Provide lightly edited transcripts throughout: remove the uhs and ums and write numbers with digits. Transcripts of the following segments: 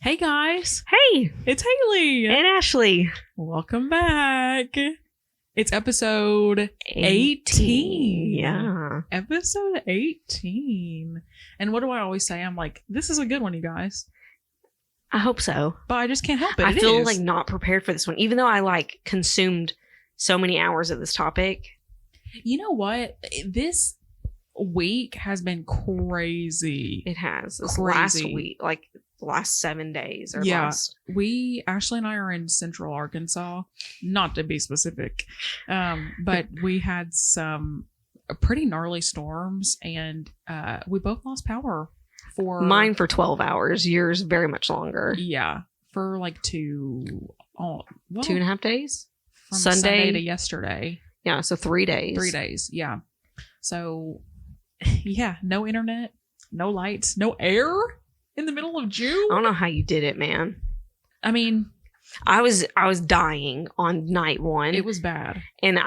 Hey guys, Hey, it's Haley and Ashley. Welcome back. It's episode 18. Yeah. Episode 18. And what do I always say? I'm like, this is a good one, you guys. I hope so. But I just can't help it. I feel like not prepared for this one, even though I consumed so many hours of this topic. You know what? This week has been crazy. It has. This Crazy. last week, last 7 days. Or Ashley and I are in Central Arkansas, not to be specific, but we had some pretty gnarly storms, and we both lost power for mine for 12 hours. Yours very much longer. Yeah, for like 2.5 days. From Sunday to yesterday. Yeah, so 3 days. 3 days. Yeah. So, yeah, no internet, no lights, no air. In the middle of June? I don't know how you did it, man. I mean, I was dying on night one. It was bad. And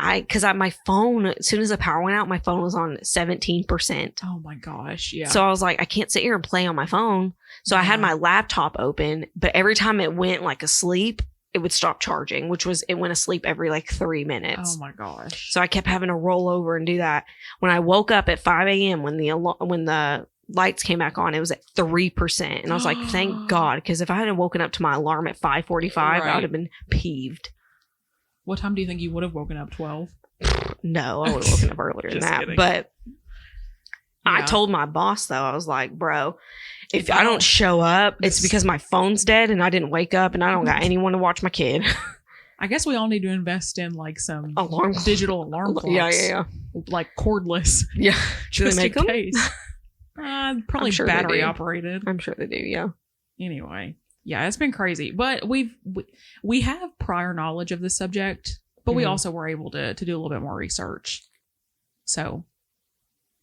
my phone, as soon as the power went out, my phone was on 17%. Oh my gosh. Yeah. So I was like, I can't sit here and play on my phone. So I had my laptop open, but every time it went asleep, it would stop charging, it went asleep every 3 minutes. Oh my gosh. So I kept having to roll over and do that. When I woke up at 5 a.m. when the lights came back on, it was at 3%, and I was like, thank God, because if I hadn't woken up to my alarm at 5:45, I would have been peeved. What time do you think you would have woken up? 12? No, I would have woken up earlier than that. Kidding. But yeah. I told my boss, though, I was like, bro, if I don't show up, it's because my phone's dead and I didn't wake up and I don't got anyone to watch my kid. I guess we all need to invest in some digital alarm clocks. Yeah. Like cordless. Yeah. Just do they make in them? case. Probably sure battery operated. I'm sure they do, yeah. Anyway, yeah, it's been crazy. But we have prior knowledge of this subject, but we also were able to do a little bit more research. So,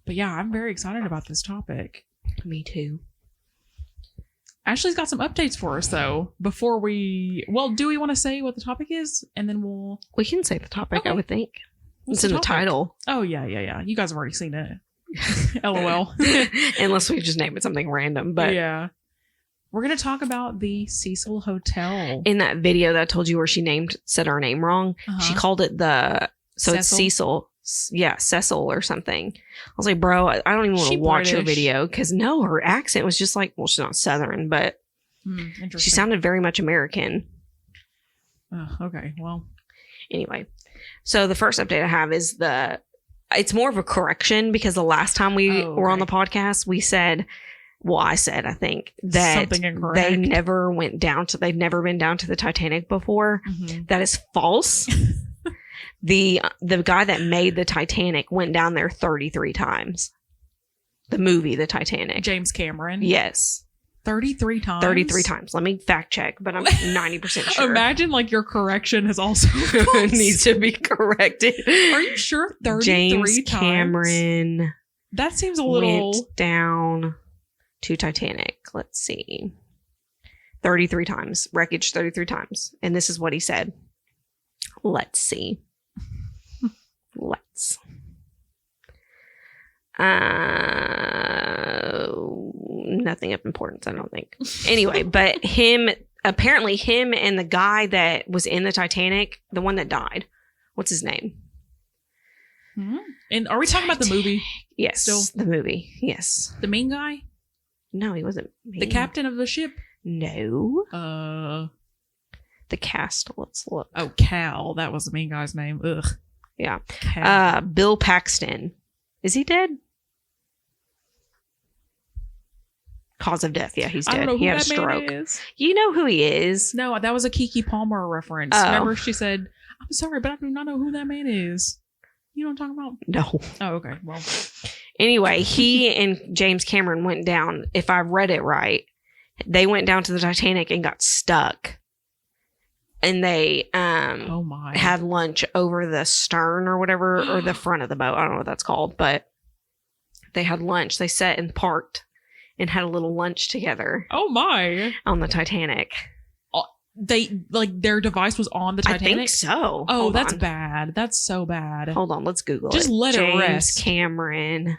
but yeah, I'm very excited about this topic. Me too. Ashley's got some updates for us, though. Before do we want to say what the topic is? And then we can say the topic, okay. I would think. What's it's in the title. Oh, yeah. You guys have already seen it. LOL. Unless we've just named it something random. But yeah. We're going to talk about the Cecil Hotel. In that video that I told you where she said our name wrong, she called it it's Cecil. Yeah, Cecil or something. I was like, bro, I don't even want to watch your video because her accent was just she's not Southern, but she sounded very much American. Okay, well. Anyway, so the first update I have is it's more of a correction because the last time we were on the podcast, we said, I think that they'd never been down to the Titanic before. Mm-hmm. That is false. The guy that made the Titanic went down there 33 times. The movie, The Titanic. James Cameron? Yes. 33 times? 33 times. Let me fact check, but I'm 90% sure. Imagine your correction has also needs to be corrected. Are you sure 33 James times? Cameron. That seems a little... went down to Titanic. Let's see. 33 times. Wreckage 33 times. And this is what he said. Let's see. Let's. Nothing of importance, I don't think. Anyway, but apparently him and the guy that was in the Titanic, the one that died, what's his name? Mm-hmm. And are we talking about the movie? Yes. Still? The movie. Yes. The mean guy? No, he wasn't mean. The captain of the ship? No. The cast. Let's look. Oh, Cal. That was the mean guy's name. Ugh. Yeah. Cal. Bill Paxton. Is he dead? Cause of death. Yeah, he's dead. I don't know who he had a that stroke. Man is. You know who he is. No, that was a Keke Palmer reference. Oh. Remember she said, I'm sorry, but I do not know who that man is. You know what I'm talking about? No. Oh, okay. Well. Anyway, he and James Cameron went down. If I read it right, they went down to the Titanic and got stuck. And they had lunch over the stern or whatever, or the front of the boat. I don't know what that's called, but they had lunch. They sat and parked and had a little lunch together. Oh my! On the Titanic. They their device was on the Titanic? I think so. Oh, that's bad. That's so bad. Hold on, let's Google it. Just let it rest. James Cameron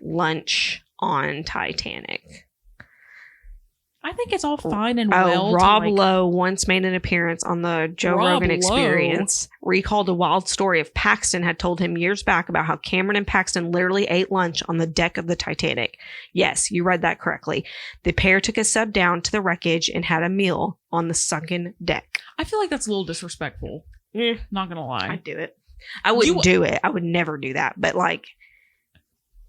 lunch on Titanic. think it's all fine and well. Rob Lowe once made an appearance on the Joe Rogan Experience, recalled a wild story of Paxton had told him years back about how Cameron and Paxton literally ate lunch on the deck of the Titanic. Yes, you read that correctly. The pair took a sub down to the wreckage and had a meal on the sunken deck. I feel like that's a little disrespectful. Not gonna lie. I'd do it. I wouldn't do it. I would never do that. But like,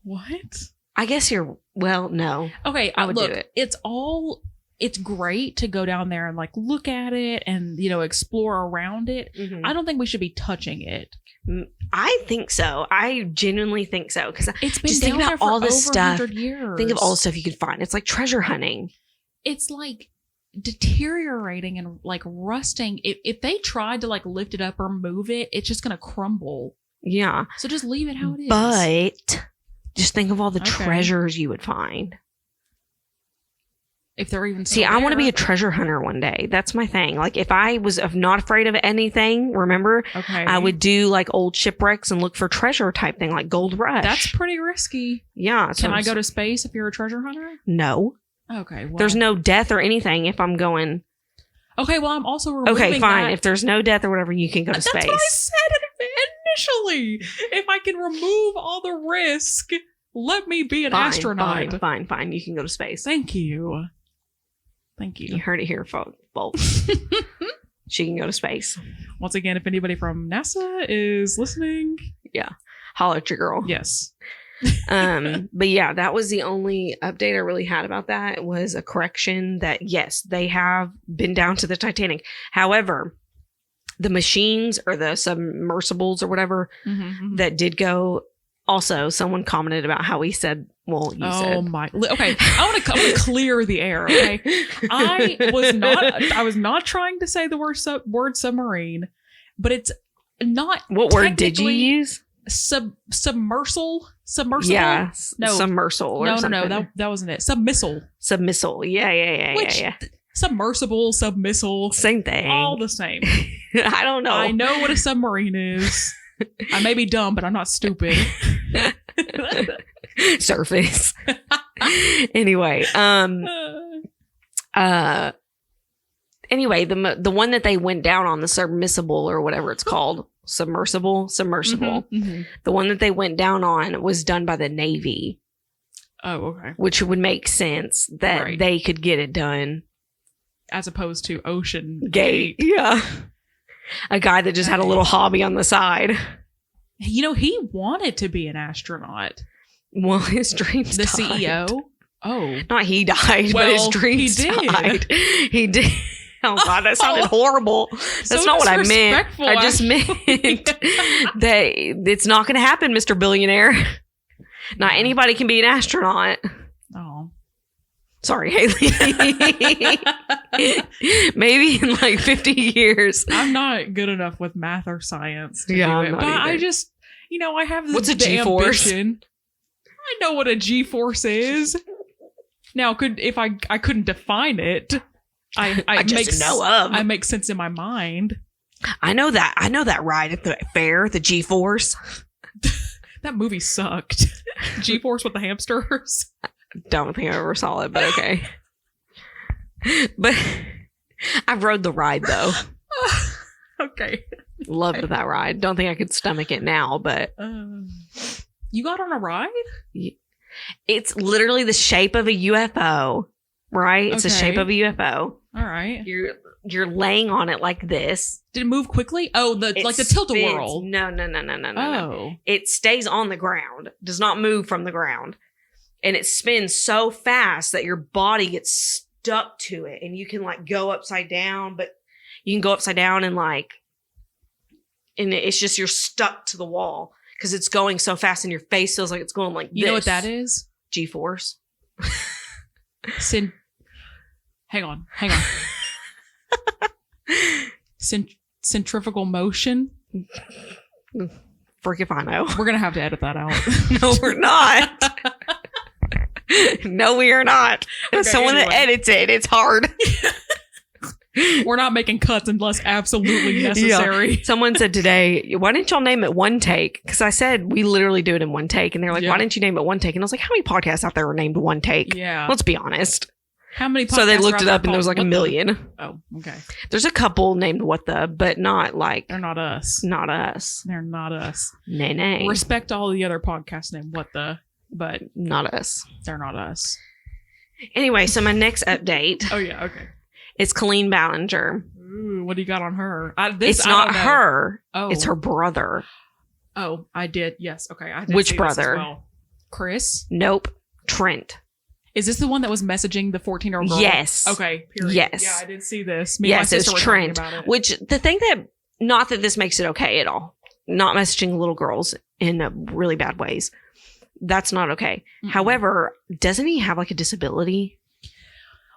what? I guess no. Okay, I would do it. It's great to go down there and like look at it and, explore around it. Mm-hmm. I don't think we should be touching it. I think so. I genuinely think so. Because it's been just think about all the stuff. Years. Think of all the stuff you could find. It's like treasure hunting. It's like deteriorating and like rusting. If they tried to like lift it up or move it, it's just going to crumble. Yeah. So just leave it how it is. But just think of all the treasures you would find. If they're even I want to be a treasure hunter one day. That's my thing. Like if I was not afraid of anything, remember, I would do like old shipwrecks and look for treasure type thing, like Gold Rush. That's pretty risky. Yeah. Can I go to space if you're a treasure hunter? No. Okay. Well. There's no death or anything if I'm going. Okay. Well, I'm also removing okay. Fine. That. If there's no death or whatever, you can go to space. That's what I said initially. If I can remove all the risk, let me be an astronaut. Fine. You can go to space. Thank you. You heard it here, folks. She can go to space. Once again, if anybody from NASA is listening, holler at your girl. Yes. But yeah, that was the only update I really had about that. It was a correction that yes, they have been down to the Titanic. However, the machines or the submersibles or whatever that did go. Also, someone commented about how he said, well, you said. Oh my. Okay. I want to clear the air. Okay. I was not trying to say the word submarine, but it's not. What word did you use? Submersible? Yeah. No. Submersible. No. That wasn't it. Submissile. Yeah. Submersible, submissile. Same thing. All the same. I don't know. I know what a submarine is. I may be dumb, but I'm not stupid. Surface. Anyway, the one that they went down on, the submersible or whatever it's called, submersible. The one that they went down on was done by the Navy. Oh, okay. Which would make sense that they could get it done. As opposed to Ocean Gate. Yeah. A guy that just had a little hobby on the side. He wanted to be an astronaut. Well, his dreams died. The CEO? Oh. Not he died, but his dreams died. He did. Oh, God, that sounded horrible. That's not what I meant. I just meant that it's not going to happen, Mr. Billionaire. Not anybody can be an astronaut. Oh. Sorry, Haley. Maybe in like 50 years. I'm not good enough with math or science to do it. But I just, I have this What's a G-force? Ambition. I know what a G-force is. Now, if I couldn't define it, I just know of. I make sense in my mind. I know that ride at the fair, the G-force. That movie sucked. G-force with the hamsters. Don't think I ever saw it, but okay. But I rode the ride though. Okay. Loved that ride. Don't think I could stomach it now, but you got on a ride? It's literally the shape of a UFO, right? It's the shape of a UFO. All right. You're laying on it like this. Did it move quickly? Oh, the tilt-a-whirl. No. Oh. It stays on the ground. Does not move from the ground. And it spins so fast that your body gets stuck to it. And you can like go upside down, but you can go upside down and it's just you're stuck to the wall because it's going so fast and your face feels like it's going like this. You know what that is? G-force. Hang on. Centrifugal motion. Frick if I know. We're going to have to edit that out. No, we're not. No, we are not. Okay, someone that edits it. It's hard. We're not making cuts unless absolutely necessary. Yeah. Someone said today, why didn't y'all name it One Take? Because I said we literally do it in one take. And they're like, why didn't you name it One Take? And I was like, how many podcasts out there are named One Take? Yeah. Let's be honest. How many podcasts So they looked it up and called there was like a million. Oh, okay. There's a couple named What the, but not like... They're not us. Not us. They're not us. Nay. Respect all the other podcasts named What the, but... Not us. They're not us. Anyway, so my next update... Oh, yeah, okay. It's Colleen Ballinger. Ooh, what do you got on her? It's not her. Oh. It's her brother. Oh, I did. Yes. Okay. I did. Which see brother? This as well. Chris? Nope. Trent. Is this the one that was messaging the 14-year-old girl? Yes. Okay. Period. Yes. Yeah, I did see this. Yes, it's Trent. Which the thing that, not that this makes it okay at all. Not messaging little girls in really bad ways. That's not okay. Mm-hmm. However, doesn't he have like a disability?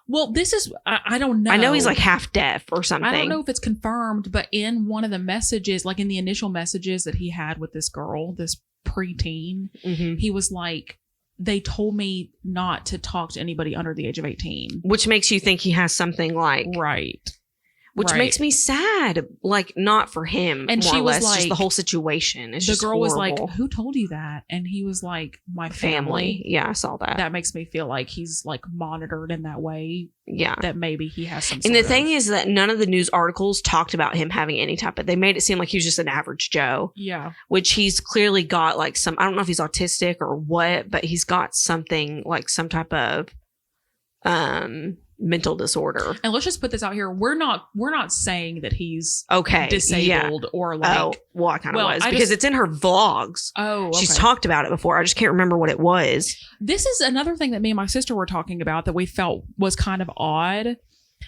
Well, this is, I don't know. I know he's like half deaf or something. I don't know if it's confirmed, but in one of the messages, like in the initial messages that he had with this girl, this preteen, he was like, they told me not to talk to anybody under the age of 18. Which makes you think he has something like... Right. Which makes me sad. Like, not for him, and more she was like... just the whole situation. It's the girl was like, who told you that? And he was like, my family. Yeah, I saw that. That makes me feel like he's like monitored in that way. Yeah. That maybe he has some And the thing is that none of the news articles talked about him having any type of... They made it seem like he was just an average Joe. Yeah. Which he's clearly got like some... I don't know if he's autistic or what, but he's got something like some type of mental disorder. And let's just put this out here. We're not saying that he's disabled or like... Oh, well, I kind of was. Because it's in her vlogs. Oh, okay. She's talked about it before. I just can't remember what it was. This is another thing that me and my sister were talking about that we felt was kind of odd.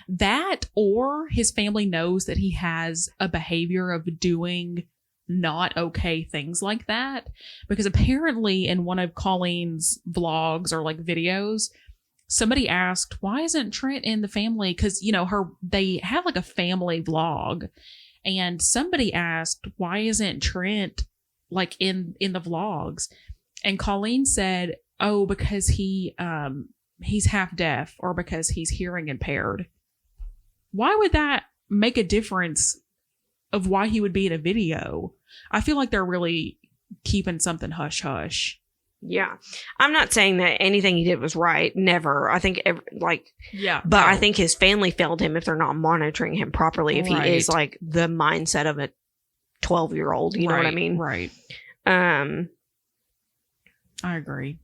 That, or his family knows that he has a behavior of doing not okay things like that. Because apparently in one of Colleen's vlogs or like videos, somebody asked, why isn't Trent in the family? Because, you know, they have like a family vlog. And somebody asked, why isn't Trent like in the vlogs? And Colleen said, oh, because he's half deaf or because he's hearing impaired. Why would that make a difference of why he would be in a video? I feel like they're really keeping something hush hush. Yeah. I'm not saying that anything he did was right. Never. I think I think his family failed him if they're not monitoring him properly. If he is like the mindset of a 12-year-old, you know what I mean? Right. I agree.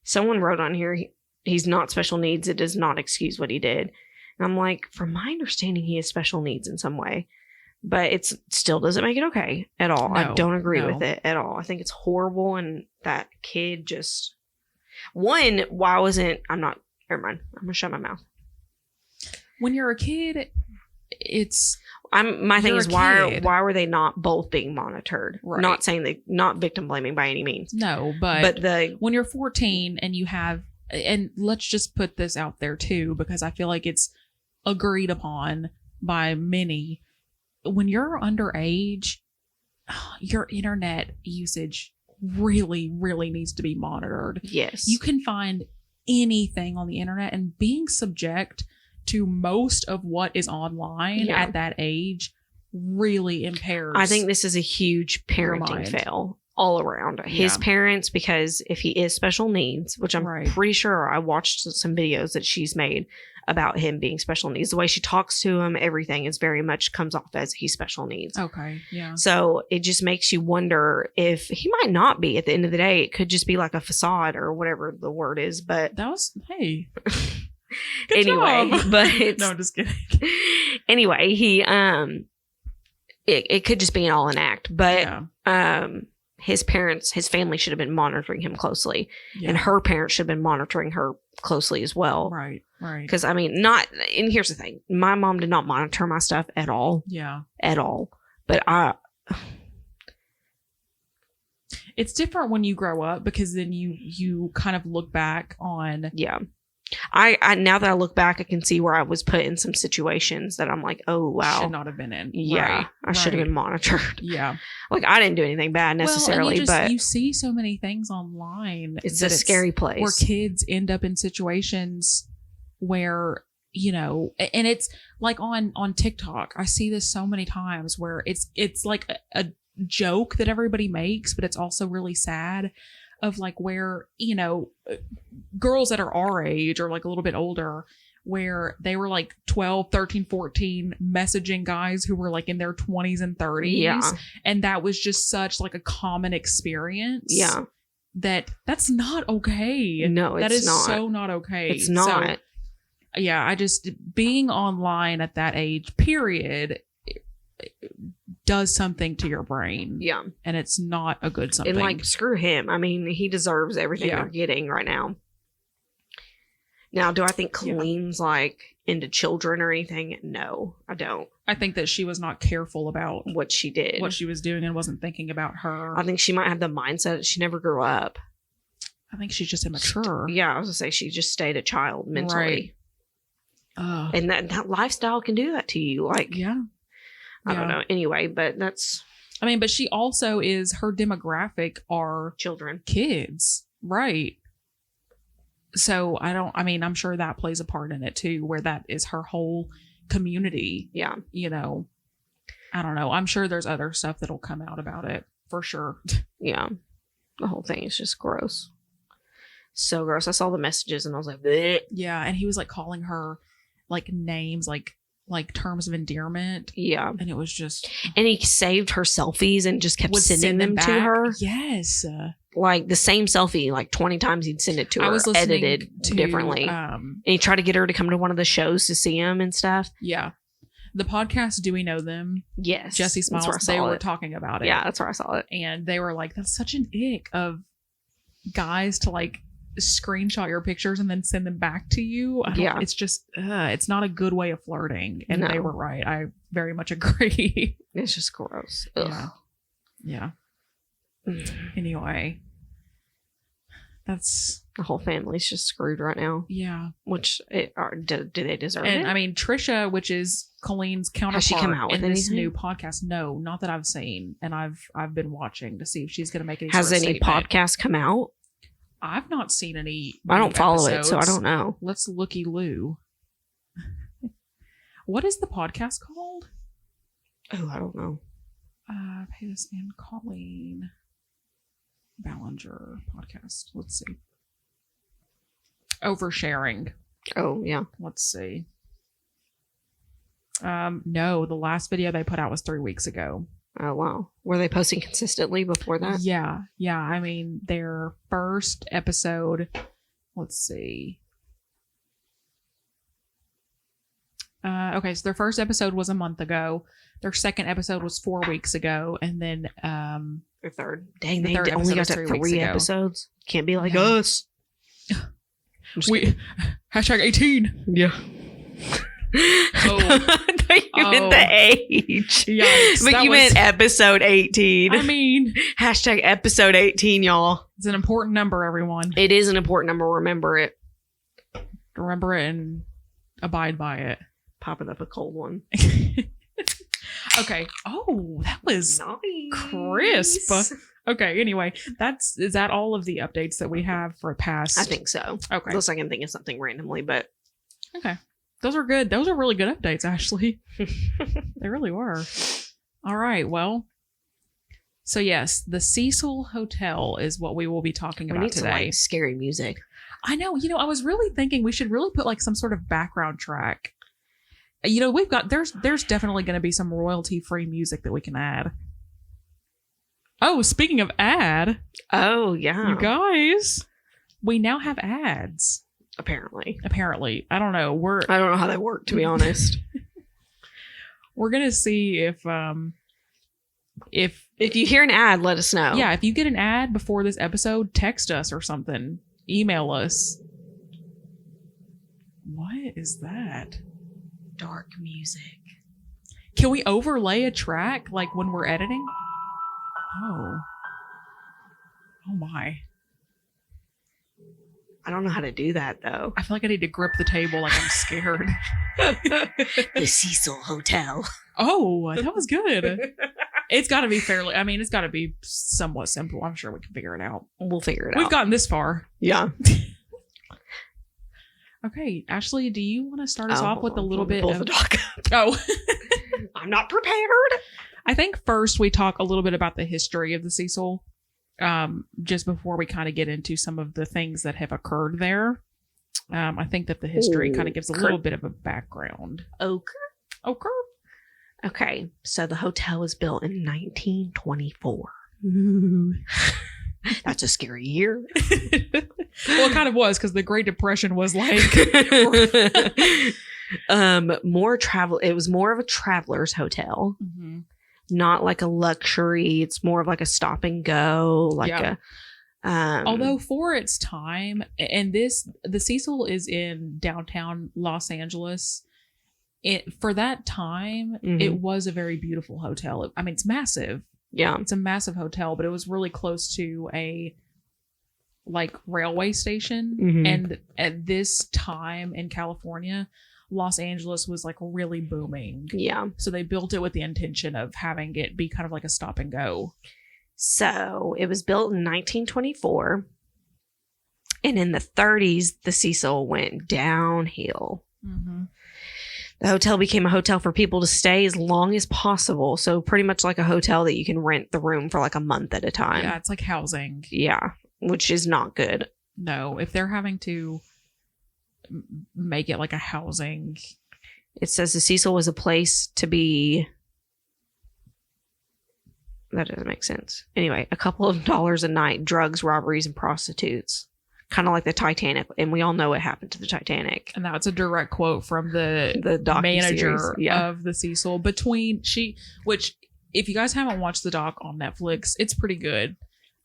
Someone wrote on here, he's not special needs. It does not excuse what he did. And I'm like, from my understanding, he has special needs in some way. But it still doesn't make it okay at all. I don't agree with it at all. I think it's horrible. And that kid just... Never mind. I'm going to shut my mouth. When you're a kid, it's... My thing is, why were they not both being monitored? Right. Not saying not victim blaming by any means. No, but when you're 14 and you have... And let's just put this out there too, because I feel like it's agreed upon by many... When you're underage, your internet usage really, really needs to be monitored. Yes. You can find anything on the internet, and being subject to most of what is online at that age really impairs. I think this is a huge parenting fail all around. His parents, because if he is special needs, which I'm pretty sure I watched some videos that she's made about him being special needs. The way she talks to him, everything is very much comes off as he's special needs. Okay, yeah. So it just makes you wonder if he might not be at the end of the day. It could just be like a facade or whatever the word is. But that was, hey. Anyway, but no, I'm just kidding. Anyway, he it could just be an all an act. But his family should have been monitoring him closely. Yeah. And her parents should have been monitoring her closely as well. Right. Because, I mean, and here's the thing. My mom did not monitor my stuff at all. Yeah. At all. But it's different when you grow up, because then you kind of look back on... Yeah. I now that I look back, I can see where I was put in some situations that I'm like, oh, wow. Should not have been in. Yeah. I should have been monitored. Yeah. Like, I didn't do anything bad necessarily, but... You see so many things online. It's a scary place. Where kids end up in situations where, you know, and it's like on TikTok, I see this so many times where it's like a joke that everybody makes, but it's also really sad. of like where, girls that are our age or like a little bit older, where they were like 12, 13, 14 messaging guys who were like in their 20s and 30s. Yeah. And that was just such like a common experience. Yeah. That's not okay. No, it's not. That is so not okay. It's not. So, yeah, I just, being online at that age, period, does something to your brain. Yeah. And it's not a good something. And like, screw him. I mean, he deserves everything we're getting right now. Now, do I think Colleen's like into children or anything? No, I don't. I think that she was not careful about what she did, what she was doing, and wasn't thinking about her. I think she might have the mindset that she never grew up. I think she's just immature. Yeah, I was gonna say she just stayed a child mentally. Right. And that lifestyle can do that to you. Like, I don't know. Anyway, but that's. I mean, but she also is, her demographic are children, kids, right? So I'm sure that plays a part in it too, where that is her whole community. Yeah. I don't know. I'm sure there's other stuff that'll come out about it for sure. Yeah. The whole thing is just gross. So gross. I saw the messages and I was like, bleh. Yeah. And he was like calling her like names, like terms of endearment. Yeah. And it was just. And he saved her selfies and just kept sending them to her. Yes. Like the same selfie, like 20 times he'd send it to her, edited differently. And he tried to get her to come to one of the shows to see him and stuff. Yeah. The podcast, Do We Know Them? Yes. Jesse Smiles, they were talking about it. Yeah, that's where I saw it. And they were like, that's such an ick of guys to like screenshot your pictures and then send them back to you. It's just, it's not a good way of flirting. And they were right. I very much agree. It's just gross. Ugh. Yeah. Anyway. That's the whole family's just screwed right now. Yeah. Which do they deserve it? And I mean, Trisha, which is Colleen's counterpart, has she come out with in this anything? new podcast? No, not that I've seen, and I've been watching to see if she's going to make any. Has any podcast come out? I've not seen any. I don't follow it, so I don't know. Let's looky loo. What is the podcast called? Oh, I don't know. Pay this man Colleen Ballinger podcast. Let's see. Oversharing. Oh, yeah. Let's see. No, the last video they put out was 3 weeks ago. Oh, wow. Were they posting consistently before that? Yeah. Yeah. I mean, their first episode, let's see. Okay, so their first episode was a month ago. Their second episode was 4 weeks ago. And then their third. Dang, they only got to 3 episodes. Can't be like us. We #18. Yeah. Oh, you meant the age. Yikes, but you meant episode 18. I mean, #episode 18, y'all. It's an important number, everyone. It is an important number. Remember it. Remember it and abide by it. Popping up a cold one. Okay. Oh, that was nice. Crisp. Okay. Anyway, is that all of the updates that we have for past? I think so. Okay. Unless I can think of something randomly, but okay. Those are good. Those are really good updates, Ashley. They really were. All right. Well, so yes, the Cecil Hotel is what we will be talking about today. Some, like, scary music. I know. I was really thinking we should really put like some sort of background track. We've got there's definitely going to be some royalty free music that we can add. Oh, speaking of ad. Oh, yeah. You guys, we now have ads. Apparently. I don't know. I don't know how they work, to be honest. We're going to see if you hear an ad, let us know. Yeah, if you get an ad before this episode, text us or something. Email us. What is that? Dark music. Can we overlay a track like when we're editing? Oh my. I don't know how to do that, though. I feel like I need to grip the table like I'm scared. The Cecil Hotel. Oh, that was good. It's got to be it's got to be somewhat simple. I'm sure we can figure it out. We'll figure it out. We've gotten this far. Yeah. Okay, Ashley, do you want to start us off with a little bit of... the doc up. Oh. I'm not prepared. I think first we talk a little bit about the history of the Cecil. just before we kind of get into some of the things that have occurred there. I think that the history kind of gives a little bit of a background. Okay, so the hotel was built in 1924. Ooh. That's a scary year. Well, it kind of was, because the Great Depression was like more travel. It was more of a traveler's hotel, not like a luxury. It's more of like a stop and go, like a. Although for its time, and the Cecil is in downtown Los Angeles. For that time, it was a very beautiful hotel. I mean, it's massive. Yeah, it's a massive hotel, but it was really close to a railway station. And at this time in California, Los Angeles was like really booming. Yeah, so they built it with the intention of having it be kind of like a stop and go. So it was built in 1924, and in the 30s, the Cecil went downhill. The hotel became a hotel for people to stay as long as possible. So pretty much like a hotel that you can rent the room for like a month at a time. Yeah, it's like housing. Yeah, which is not good. No, if they're having to make it like a housing. It says the Cecil was a place to be. That doesn't make sense. Anyway, a couple of dollars a night, drugs, robberies, and prostitutes. Kind of like the Titanic, and we all know what happened to the Titanic. And that's a direct quote from the manager of the Cecil. Which if you guys haven't watched the doc on Netflix, it's pretty good.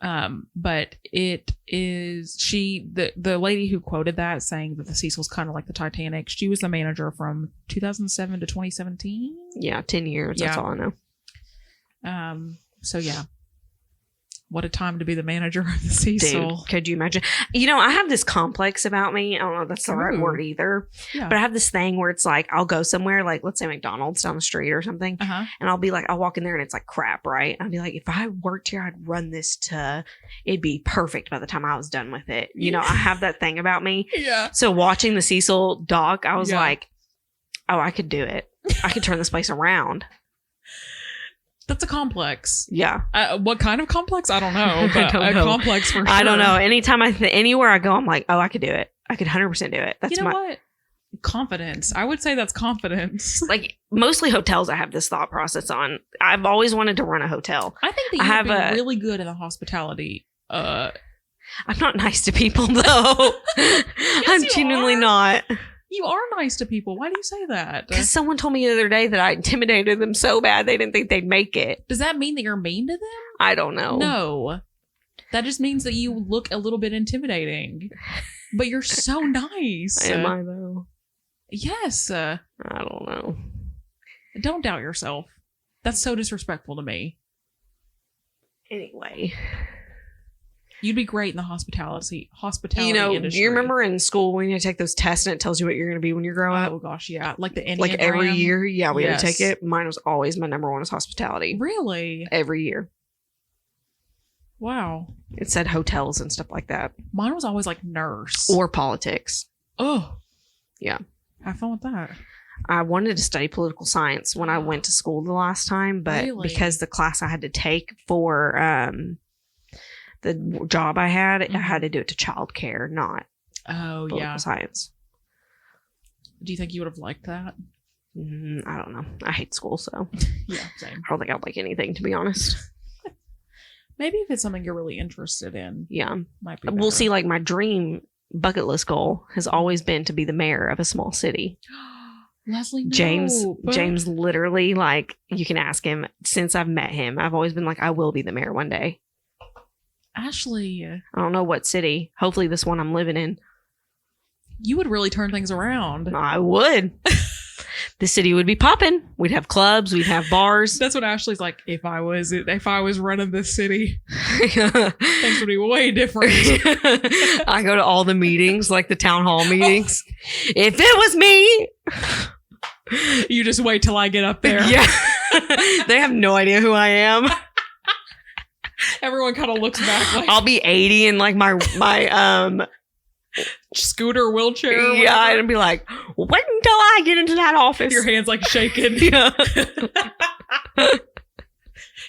But it is the lady who quoted that, saying that the Cecil's kind of like the Titanic. She was the manager from 2007 to 2017. Yeah, 10 years. That's all I know. So yeah. What a time to be the manager of the Cecil. Dude, could you imagine? You know, I have this complex about me. I don't know if that's the right word either. Yeah. But I have this thing where it's like, I'll go somewhere, like let's say McDonald's down the street or something. And I'll be like, I'll walk in there and it's like crap, right? I'll be like, if I worked here, I'd run this it'd be perfect by the time I was done with it. You know, I have that thing about me. Yeah. So watching the Cecil doc, I was like, oh, I could do it. I could turn this place around. That's a complex. Yeah. What kind of complex? I don't know. But complex for sure. I don't know. Anytime anywhere I go, I'm like, oh, I could do it. I could 100% do it. That's what? Confidence. I would say that's confidence. Like mostly hotels I have this thought process on. I've always wanted to run a hotel. I think that you'd be really good in the hospitality. I'm not nice to people though. Yes, I'm genuinely not. You are nice to people. Why do you say that? Because someone told me the other day that I intimidated them so bad they didn't think they'd make it. Does that mean that you're mean to them? I don't know. No. That just means that you look a little bit intimidating. But you're so nice. Am I though? Yes. I don't know. Don't doubt yourself. That's so disrespectful to me. Anyway. You'd be great in the hospitality industry. Do you remember in school when you take those tests and it tells you what you're going to be when you grow up? Oh gosh, yeah. Like the Enneagram. Like every year, yeah, we had to take it. Mine was always my number one is hospitality. Really? Every year. Wow. It said hotels and stuff like that. Mine was always like nurse. Or politics. Oh. Yeah. Have fun with that. I wanted to study political science when I went to school the last time, but because the class I had to take for the job I had, I had to do it to childcare, not political science. Do you think you would have liked that? I don't know. I hate school, so yeah, same. I don't think I'd like anything, to be honest. Maybe if it's something you're really interested in, might be better. We'll see. Like my dream bucket list goal has always been to be the mayor of a small city. Leslie, no, James literally, like, you can ask him. Since I've met him, I've always been like, I will be the mayor one day. Ashley, I don't know what city. Hopefully this one I'm living in. You would really turn things around. I would. The city would be popping. We'd have clubs. We'd have bars. That's what Ashley's like. If I was running this city, things would be way different. I go to all the meetings, like the town hall meetings. If it was me, you just wait till I get up there. Yeah, they have no idea who I am. Everyone kind of looks back. Like, I'll be 80 in like my scooter wheelchair. Yeah, I'd be like, wait until I get into that office. Your hands like shaking. Yeah.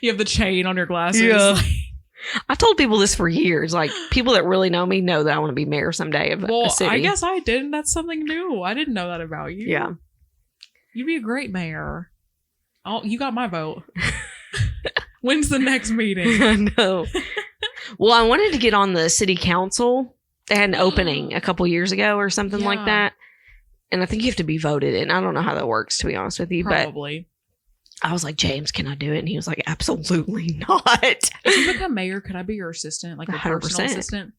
You have the chain on your glasses. Yeah. I've told people this for years. Like, people that really know me know that I want to be mayor someday of a city. I guess I didn't. That's something new. I didn't know that about you. Yeah. You'd be a great mayor. Oh, you got my vote. When's the next meeting? I know. Well, I wanted to get on the city council. They had an opening a couple years ago or something like that. And I think you have to be voted in. I don't know how that works, to be honest with you. Probably. But I was like, James, can I do it? And he was like, absolutely not. If you become mayor, could I be your assistant? Like a 100%. Personal assistant?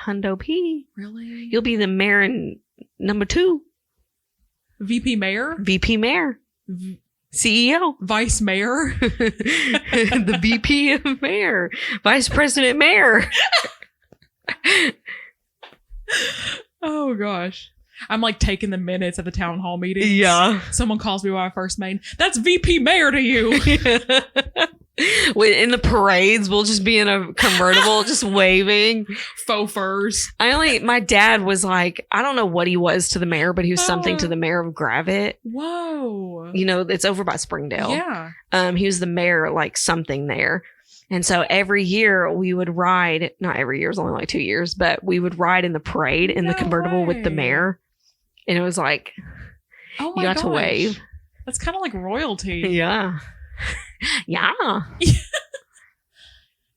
Hundo P. Really? You'll be the mayor in number 2. VP mayor? VP mayor. CEO. Vice mayor? The VP of mayor. Vice president mayor. Oh, gosh. I'm like taking the minutes at the town hall meeting. Yeah. Someone calls me by my first name. That's VP mayor to you. In the parades, we'll just be in a convertible, just waving. Faux furs. My dad was like, I don't know what he was to the mayor, but he was something to the mayor of Gravette. Whoa. You know, it's over by Springdale. Yeah. He was the mayor, like something there. And so every year we would ride, not every year, it was only like 2 years, but we would ride in the parade in the convertible with the mayor. And it was like, oh my you got to wave. That's kind of like royalty. Yeah. Yeah.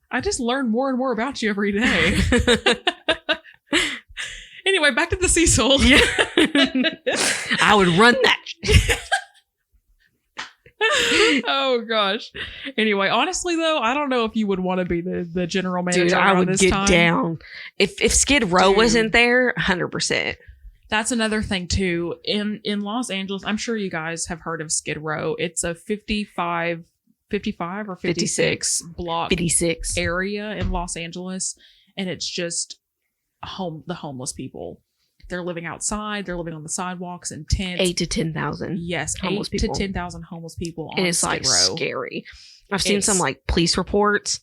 I just learn more and more about you every day. Anyway, back to the Cecil. Yeah. I would run that. Oh gosh. Anyway, honestly though, I don't know if you would want to be the general manager. Dude, I would get down. If Skid Row wasn't there, 100%. That's another thing too. In Los Angeles, I'm sure you guys have heard of Skid Row. It's a 55 or 56 block 56 area in Los Angeles, and it's just the homeless people. They're living outside. They're living on the sidewalks in tents. 8 to 10,000. Yes, homeless 8 people. to 10,000 homeless people. And it's Skid like Row. Scary. I've seen some like police reports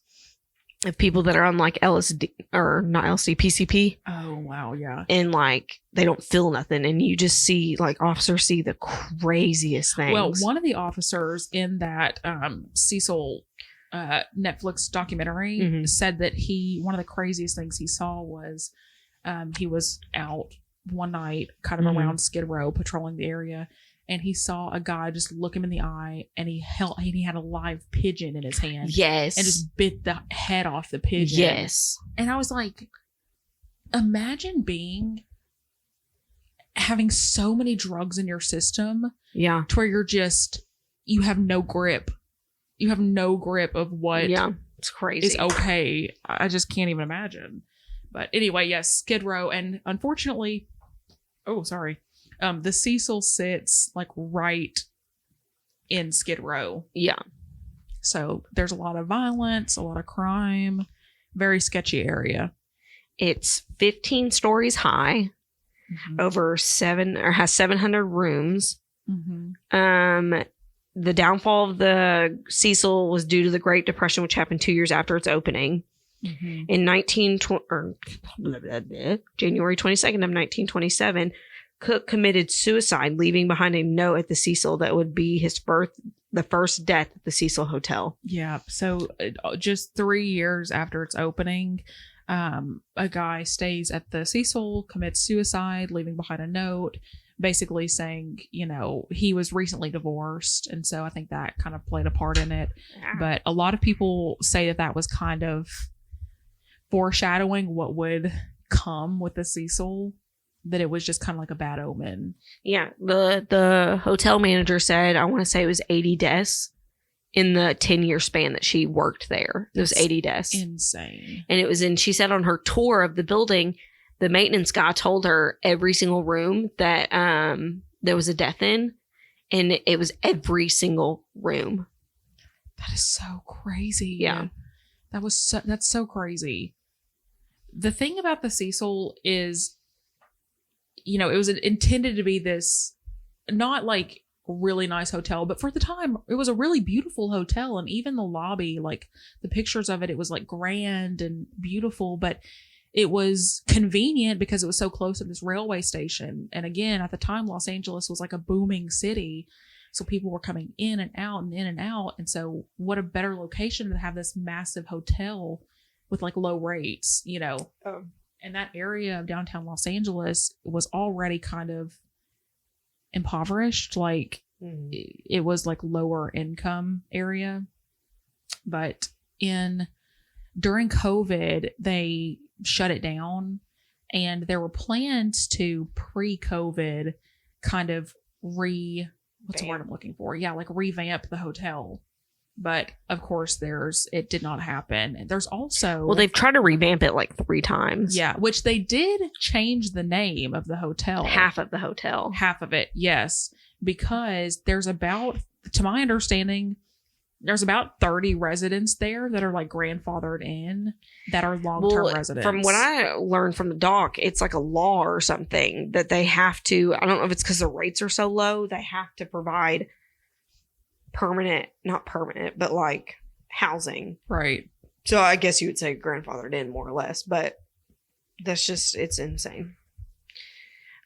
of people that are on like LSD or not LSD, PCP. Oh wow, yeah. And like they don't feel nothing, and you just see like officers see the craziest things. Well, one of the officers in that Cecil Netflix documentary said that one of the craziest things he saw was he was out one night kind of around Skid Row patrolling the area, and he saw a guy just look him in the eye, and he had a live pigeon in his hand. Yes. And just bit the head off the pigeon. Yes. And I was like, imagine having so many drugs in your system. Yeah. To where you have no grip. You have no grip of what it's crazy. is okay. I just can't even imagine. But anyway, yes, Skid Row. And unfortunately, the Cecil sits like right in Skid Row. Yeah. So there's a lot of violence, a lot of crime, very sketchy area. It's 15 stories high, has 700 rooms. The downfall of the Cecil was due to the Great Depression, which happened 2 years after its opening. In January 22nd of 1927, Cook committed suicide, leaving behind a note at the Cecil that would be the first death at the Cecil Hotel. Yeah. So just 3 years after its opening, a guy stays at the Cecil, commits suicide, leaving behind a note, basically saying, he was recently divorced. And so I think that kind of played a part in it. Yeah. But a lot of people say that was kind of foreshadowing what would come with the Cecil, that it was just kind of like a bad omen. Yeah. The hotel manager said, I want to say it was 80 deaths in the 10-year span that she worked there. It was 80 deaths. Insane. And she said on her tour of the building, the maintenance guy told her every single room that there was a death in, and it was every single room. That is so crazy. Yeah. That's so crazy. The thing about the Cecil is, it was intended to be this not like really nice hotel, but for the time it was a really beautiful hotel. And even the lobby, like the pictures of it was like grand and beautiful, but it was convenient because it was so close to this railway station. And again, at the time, Los Angeles was like a booming city. So people were coming in and out and in and out. And so what a better location to have this massive hotel with like low rates, Oh. And that area of downtown Los Angeles was already kind of impoverished. Like it was like lower income area. But during COVID, they shut it down, and there were plans to pre-COVID kind of what's the word I'm looking for? Yeah, like revamp the hotel. But of course, it did not happen. There's also... Well, they've tried to revamp it like 3 times. Yeah, which they did change the name of the hotel. Half of the hotel. Half of it, yes. Because there's about, to my understanding, there's about 30 residents there that are like grandfathered in that are long-term residents. From what I learned from the doc, it's like a law or something that they have to, I don't know if it's because the rates are so low, they have to provide not permanent, but like housing. Right. So I guess you would say grandfathered in more or less, but that's just, it's insane.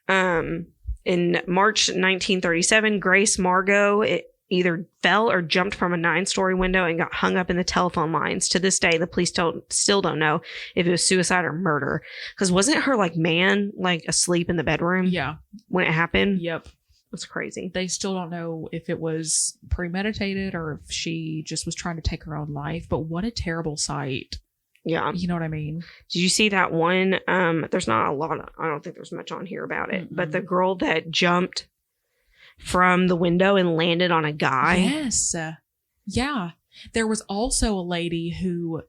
In March 1937, Grace Margot either fell or jumped from a 9-story window and got hung up in the telephone lines. To this day, the police still don't know if it was suicide or murder. Because wasn't her man asleep in the bedroom? Yeah. When it happened? Yep. That's crazy. They still don't know if it was premeditated or if she just was trying to take her own life. But what a terrible sight. Yeah. You know what I mean? Did you see that one? There's not a lot. I don't think there's much on here about it. Mm-mm. But the girl that jumped from the window and landed on a guy. Yes. Yeah. There was also a lady who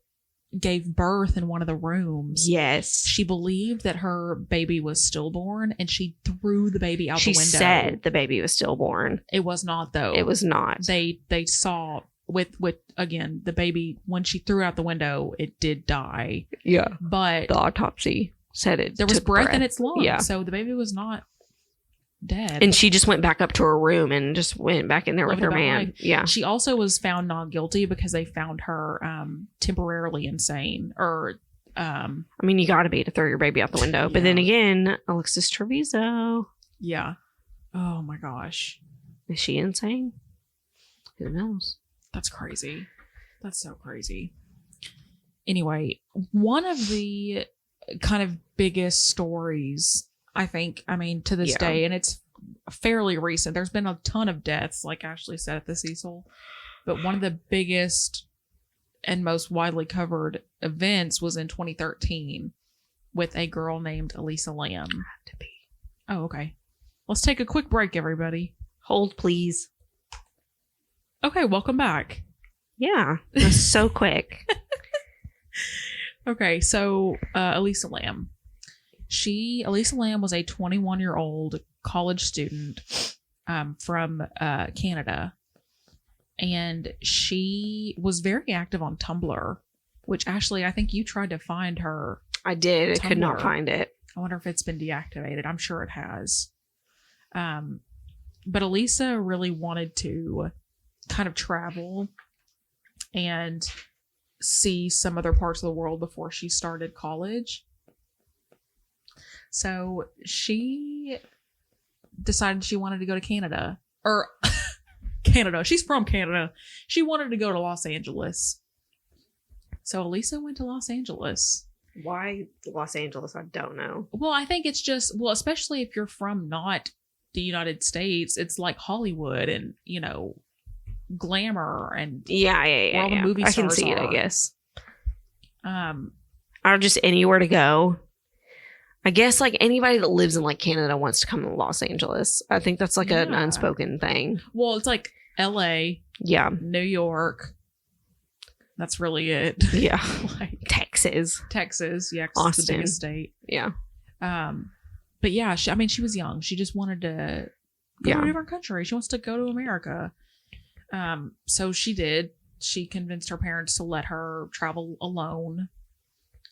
gave birth in one of the rooms. Yes. She believed that her baby was stillborn and she threw the baby out the window. She said the baby was stillborn. It was not, though. It was not. They saw with again, the baby, when she threw out the window, it did die. Yeah. But the autopsy said it. There was breath in its lungs. Yeah. So the baby was not dead. And she just went back up to her room and just went back in there with her man. Life. Yeah. She also was found not guilty because they found her temporarily insane. Or I mean, you got to be to throw your baby out the window. Yeah. But then again, Alexis Treviso. Yeah. Oh my gosh. Is she insane? Who knows? That's crazy. That's so crazy. Anyway, one of the kind of biggest stories, I think, to this day, and it's fairly recent. There's been a ton of deaths, like Ashley said, at the Cecil. But one of the biggest and most widely covered events was in 2013 with a girl named Elisa Lam. Oh, okay. Let's take a quick break, everybody. Hold, please. Okay, welcome back. Yeah, it was so quick. Okay, so Elisa Lam. Elisa Lam was a 21-year-old college student from Canada. And she was very active on Tumblr, which Ashley, I think you tried to find her. I did. I could not find it. I wonder if it's been deactivated. I'm sure it has. But Elisa really wanted to kind of travel and see some other parts of the world before she started college. So she decided she wanted to go to Canada. Or Canada. She's from Canada. She wanted to go to Los Angeles. So Elisa went to Los Angeles. Why Los Angeles? I don't know. Well, I think it's just, especially if you're from not the United States, it's like Hollywood and, glamour and yeah. Where all the movie stars I can see are. It, I guess. Or just anywhere to go. I guess like anybody that lives in like Canada wants to come to Los Angeles. I think that's like an unspoken thing. Well, it's like LA. Yeah. New York. That's really it. Yeah. Like Texas. Yeah. Austin. It's the biggest state. Yeah. But yeah, she was young. She just wanted to go to a different country. She wants to go to America. So she did. She convinced her parents to let her travel alone.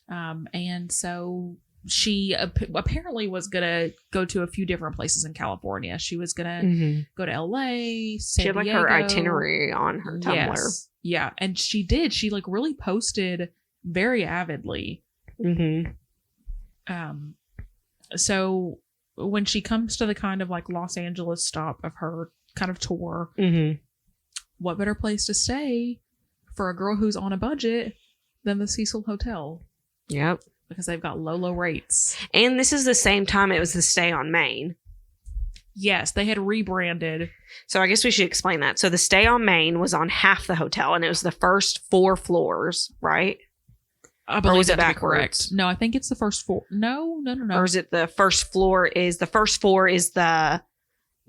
And so she apparently was going to go to a few different places in California. She was going to go to LA, San Diego. She had like her itinerary on her Tumblr. Yes. Yeah. And she did. She like really posted very avidly. Mm-hmm. So when she comes to the kind of like Los Angeles stop of her kind of tour, mm-hmm. what better place to stay for a girl who's on a budget than the Cecil Hotel. Yep. Because they've got low rates. And this is the same time it was the Stay on Main. Yes, they had rebranded. So I guess we should explain that. So the Stay on Main was on half the hotel, and it was the first 4 floors, right? I believe that to be correct. No, I think it's the first 4. No. Or is it the first floor is the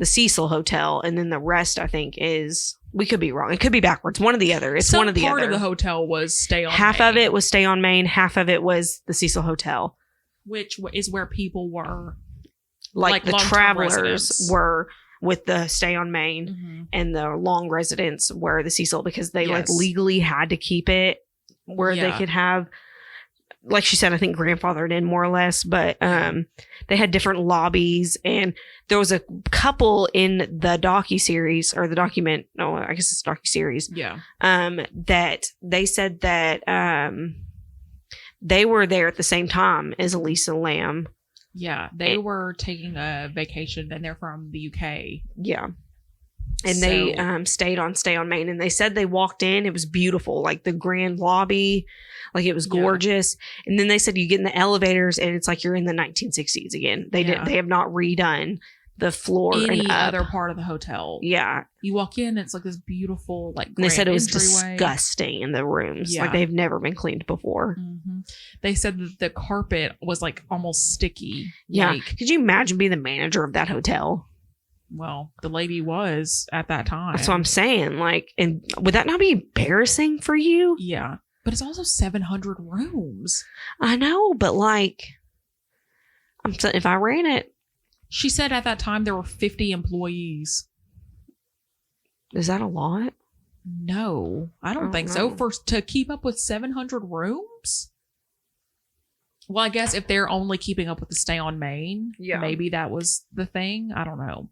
Cecil Hotel, and then the rest I think is, we could be wrong. It could be backwards. One or the other. It's one or the other. Part of the hotel was Stay on Main. Half of it was Stay on Main. Half of it was the Cecil Hotel. Which is where people were. Like the travelers were with the Stay on Main, and the long residents were the Cecil, because they like legally had to keep it where they could have, like she said, I think grandfathered in more or less, but they had different lobbies, and there was a couple in the docuseries or the document. No, I guess it's docuseries. Yeah. That they said that they were there at the same time as Elisa Lam. Yeah, they were taking a vacation, and they're from the UK. Yeah. And they stayed on Stay on Main, and they said they walked in. It was beautiful, like the grand lobby, like it was gorgeous. Yeah. And then they said you get in the elevators, and it's like you're in the 1960s again. They have not redone the floor any other part of the hotel. Yeah, you walk in, it's like this beautiful, like, and they said it was disgusting in the rooms. Like they've never been cleaned before. They said that the carpet was like almost sticky. Yeah, could you imagine being the manager of that hotel? Well, the lady was at that time. That's what I'm saying. Like, and would that not be embarrassing for you? Yeah, but it's also 700 rooms. I know, but like, I'm saying, if I ran it. She said at that time there were 50 employees. Is that a lot? No, I don't think so. To keep up with 700 rooms? Well, I guess if they're only keeping up with the Stay on Main, maybe that was the thing. I don't know.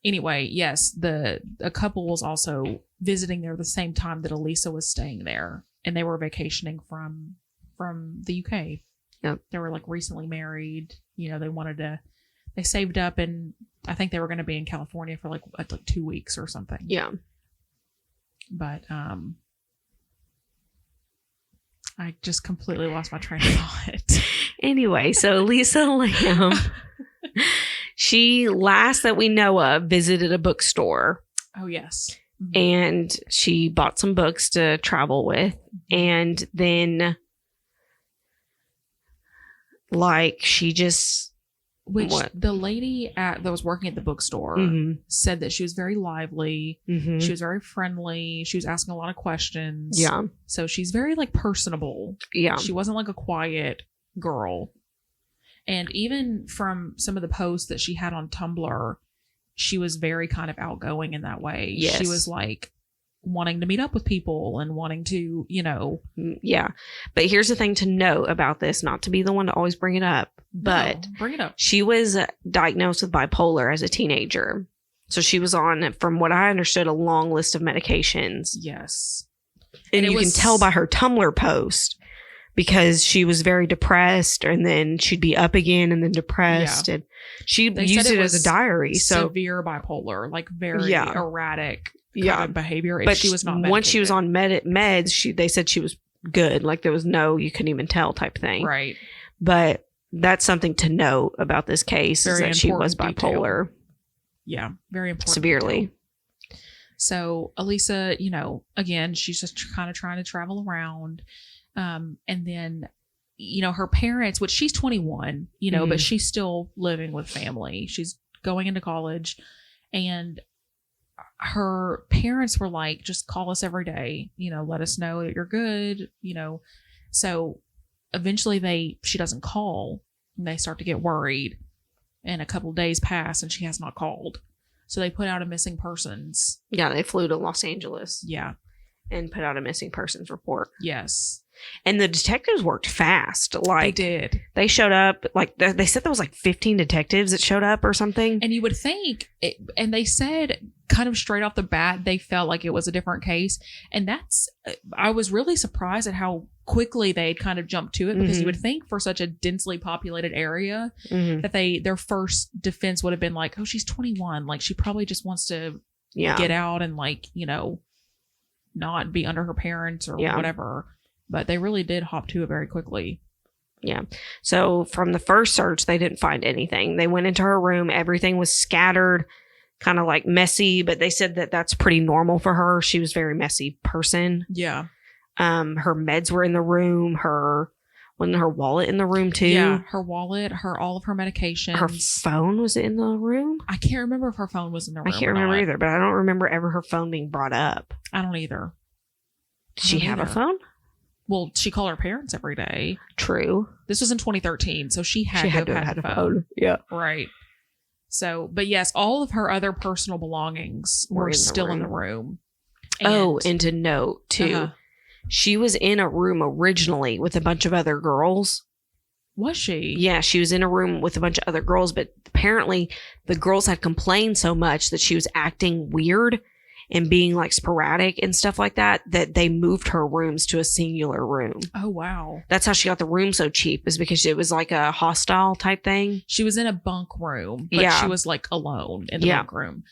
Anyway, yes, a couple was also visiting there the same time that Elisa was staying there, and they were vacationing from the UK. Yep. They were like recently married. They saved up, and I think they were going to be in California for like 2 weeks or something. Yeah. But I just completely lost my train of thought. Anyway, so Elisa Lam, she, last that we know of, visited a bookstore. Oh, yes. And she bought some books to travel with. And then, like, she just... the lady that was working at the bookstore said that she was very lively. She was very friendly. She was asking a lot of questions. Yeah. So she's very, like, personable. Yeah. She wasn't like a quiet girl. And even from some of the posts that she had on Tumblr, she was very kind of outgoing in that way. Yes. She was like wanting to meet up with people and wanting to, Yeah. But here's the thing to note about this, not to be the one to always bring it up, but bring it up. She was diagnosed with bipolar as a teenager. So she was on, from what I understood, a long list of medications. Yes. And you can tell by her Tumblr post, because she was very depressed, and then she'd be up again and then depressed. Yeah. And she used it as a diary. So severe bipolar, like very erratic kind of behavior. But she was not medicated. Once she was on meds, they said she was good. Like there was you couldn't even tell type thing. Right. But that's something to note about this case, is that she was bipolar. Detail. Yeah. Very important. Severely. Detail. So Elisa, again, she's just kind of trying to travel around. And then, her parents, which she's 21, but she's still living with family. She's going into college, and her parents were like, just call us every day, let us know that you're good, So eventually she doesn't call, and they start to get worried, and a couple of days pass and she has not called. So they put out a missing persons. Yeah. They flew to Los Angeles. Yeah. And put out a missing persons report. Yes. And the detectives worked fast. Like, they did. They showed up, like, they said there was like 15 detectives that showed up or something. And you would think, and they said kind of straight off the bat, they felt like it was a different case. And I was really surprised at how quickly they kind of jumped to it, because you would think for such a densely populated area that their first defense would have been like, oh, she's 21. Like, she probably just wants to get out and, like, not be under her parents or whatever. But they really did hop to it very quickly. Yeah. So from the first search, they didn't find anything. They went into her room. Everything was scattered, kind of like messy, but they said that that's pretty normal for her. She was a very messy person. Yeah. Her meds were in the room. Wasn't her wallet in the room too? Yeah. Her wallet, all of her medications. Her phone was in the room? I can't remember if her phone was in the room. I can't remember either, but I don't remember ever her phone being brought up. I don't either. Did she have a phone? Well, she called her parents every day. True. This was in 2013, so she had to have had a phone. Yeah. Right. So, but yes, all of her other personal belongings were still in the room. And to note, too, she was in a room originally with a bunch of other girls. Was she? Yeah, she was in a room with a bunch of other girls, but apparently the girls had complained so much that she was acting weird and being like sporadic and stuff like that they moved her rooms to a singular room. Oh, wow. That's how she got the room so cheap, is because it was like a hostel type thing. She was in a bunk room, but she was like alone in the bunk room.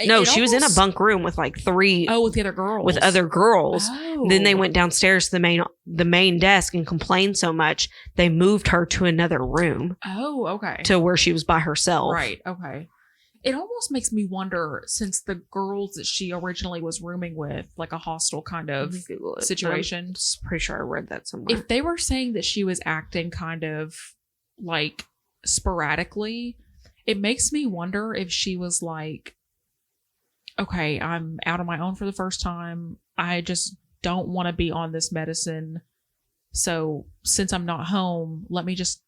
No, she was in a bunk room with like 3. Oh, with the other girls. With other girls. Oh. Then they went downstairs to the main desk and complained so much they moved her to another room. Oh, okay. To where she was by herself. Right. Okay. It almost makes me wonder, since the girls that she originally was rooming with, like a hostel kind of situation. I'm pretty sure I read that somewhere. If they were saying that she was acting kind of like sporadically, it makes me wonder if she was like, okay, I'm out on my own for the first time. I just don't want to be on this medicine. So since I'm not home, let me just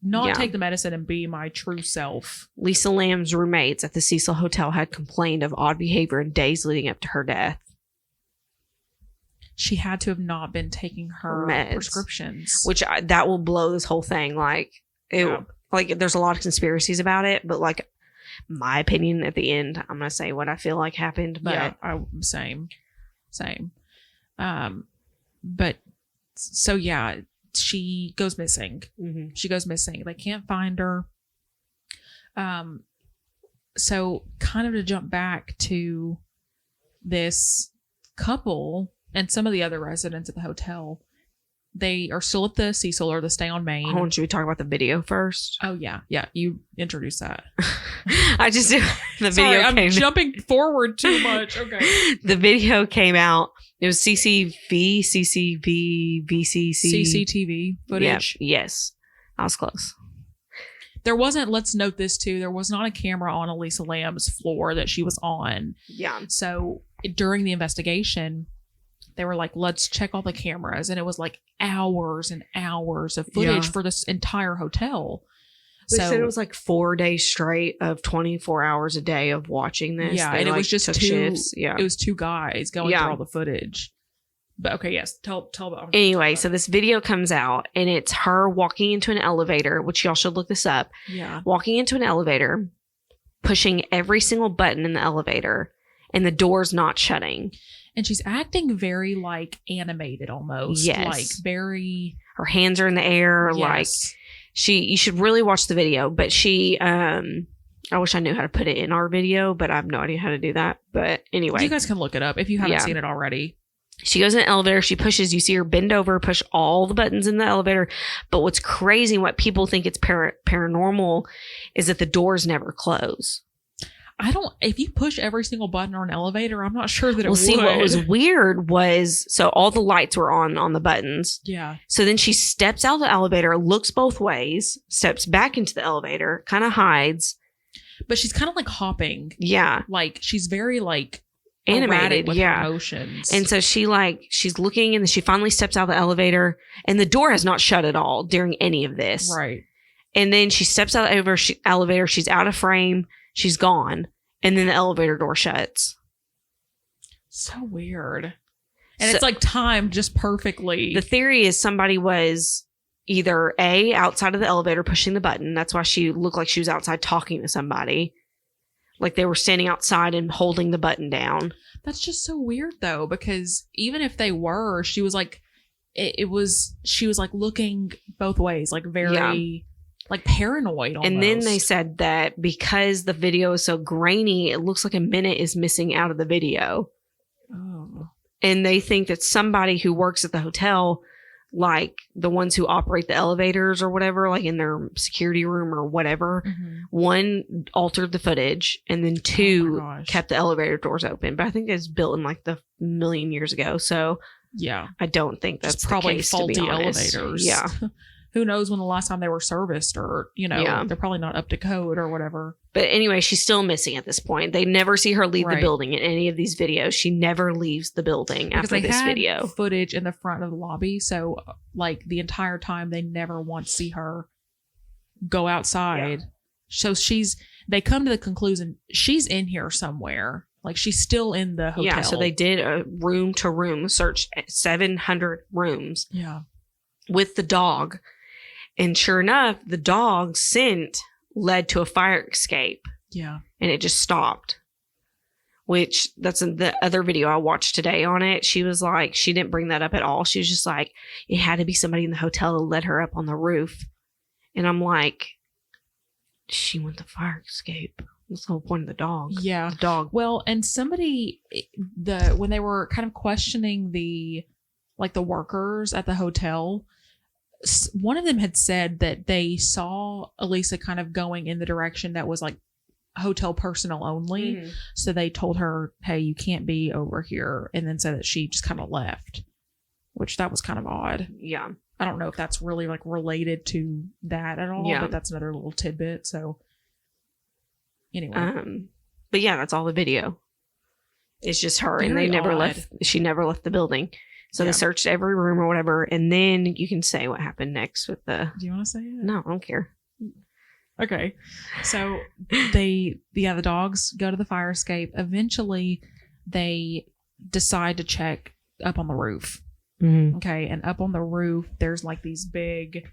not take the medicine and be my true self. Elisa Lam's roommates at the Cecil Hotel had complained of odd behavior in days leading up to her death. She had to have not been taking her meds, prescriptions. Which that will blow this whole thing. Like, there's a lot of conspiracies about it, but like, my opinion at the end, I'm going to say what I feel like happened. But same. But so yeah, she goes missing. Mm-hmm. She goes missing. They can't find her. So kind of to jump back to this couple and some of the other residents at the hotel, they are still at the Cecil or the stay on Main. Oh, should we talk about the video first? Oh yeah. You introduce that. I just do the video. I'm jumping forward too much. Okay. The video came out. It was CCTV footage. Yeah, yes. I was close. There wasn't, let's note this too, there was not a camera on Elisa Lam's floor that she was on. Yeah. So during the investigation, they were like, let's check all the cameras. And it was like hours and hours of footage for this entire hotel. They said it was like 4 days straight of 24 hours a day of watching this. Yeah, and it was just 2 shifts. Yeah. It was 2 guys going through all the footage. But okay, yes, tell about. Anyway, so this video comes out and it's her walking into an elevator, which y'all should look this up. Yeah. Walking into an elevator, pushing every single button in the elevator, and the door's not shutting. And she's acting very like animated almost. Yes. Like very. Her hands are in the air. Yes. Like you should really watch the video, but I wish I knew how to put it in our video, but I have no idea how to do that. But anyway. You guys can look it up if you haven't seen it already. She goes in the elevator. She pushes. You see her bend over, push all the buttons in the elevator. But what's crazy and what people think it's paranormal is that the doors never close. If you push every single button on an elevator, I'm not sure that it would. See, what was weird was, so all the lights were on the buttons. Yeah. So then she steps out of the elevator, looks both ways, steps back into the elevator, kind of hides. But she's kind of like hopping. Yeah. Like she's very like animated with her emotions. And so she's looking and then she finally steps out of the elevator and the door has not shut at all during any of this. Right. And then she steps out of the elevator. She's out of frame. She's gone. And then the elevator door shuts. So weird. And it's like timed just perfectly. The theory is somebody was either outside of the elevator pushing the button. That's why she looked like she was outside talking to somebody. Like they were standing outside and holding the button down. That's just so weird though, because even if they were, she was like, she was like looking both ways, like very like paranoid almost. And then they said that because the video is so grainy, it looks like a minute is missing out of the video. Oh. And they think that somebody who works at the hotel, like the ones who operate the elevators or whatever, like in their security room or whatever, one altered the footage and then two kept the elevator doors open. But I think it's built in like the million years ago. So yeah, I don't think that's probably the case, faulty elevators. Yeah. Who knows when the last time they were serviced, or, they're probably not up to code or whatever. But anyway, she's still missing at this point. They never see her leave the building in any of these videos. She never leaves the building after this video. Footage in the front of the lobby. So like the entire time they never once see her go outside. Yeah. So they come to the conclusion she's in here somewhere. Like she's still in the hotel. Yeah. So they did a room to room search, 700 rooms. Yeah. With the dog. And sure enough, the dog's scent led to a fire escape. Yeah. And it just stopped. Which, that's the other video I watched today on it. She was like, she didn't bring that up at all. She was just like, it had to be somebody in the hotel that led her up on the roof. And I'm like, she went to fire escape. That's the whole point of the dog. Yeah. The dog. Well, and somebody, when they were kind of questioning the workers at the hotel, one of them had said that they saw Elisa kind of going in the direction that was like hotel personnel only. Mm-hmm. So they told her, hey, you can't be over here. And then said that she just kind of left, which that was kind of odd. Yeah. I don't know if that's really like related to that at all, but that's another little tidbit. So anyway. But yeah, that's all the video. It's just her. Very and they never left. She never left the building. So they searched every room or whatever, and then you can say what happened next with the... Do you want to say it? No, I don't care. Okay. So the dogs go to the fire escape. Eventually, they decide to check up on the roof. Mm-hmm. Okay, and up on the roof, there's like these big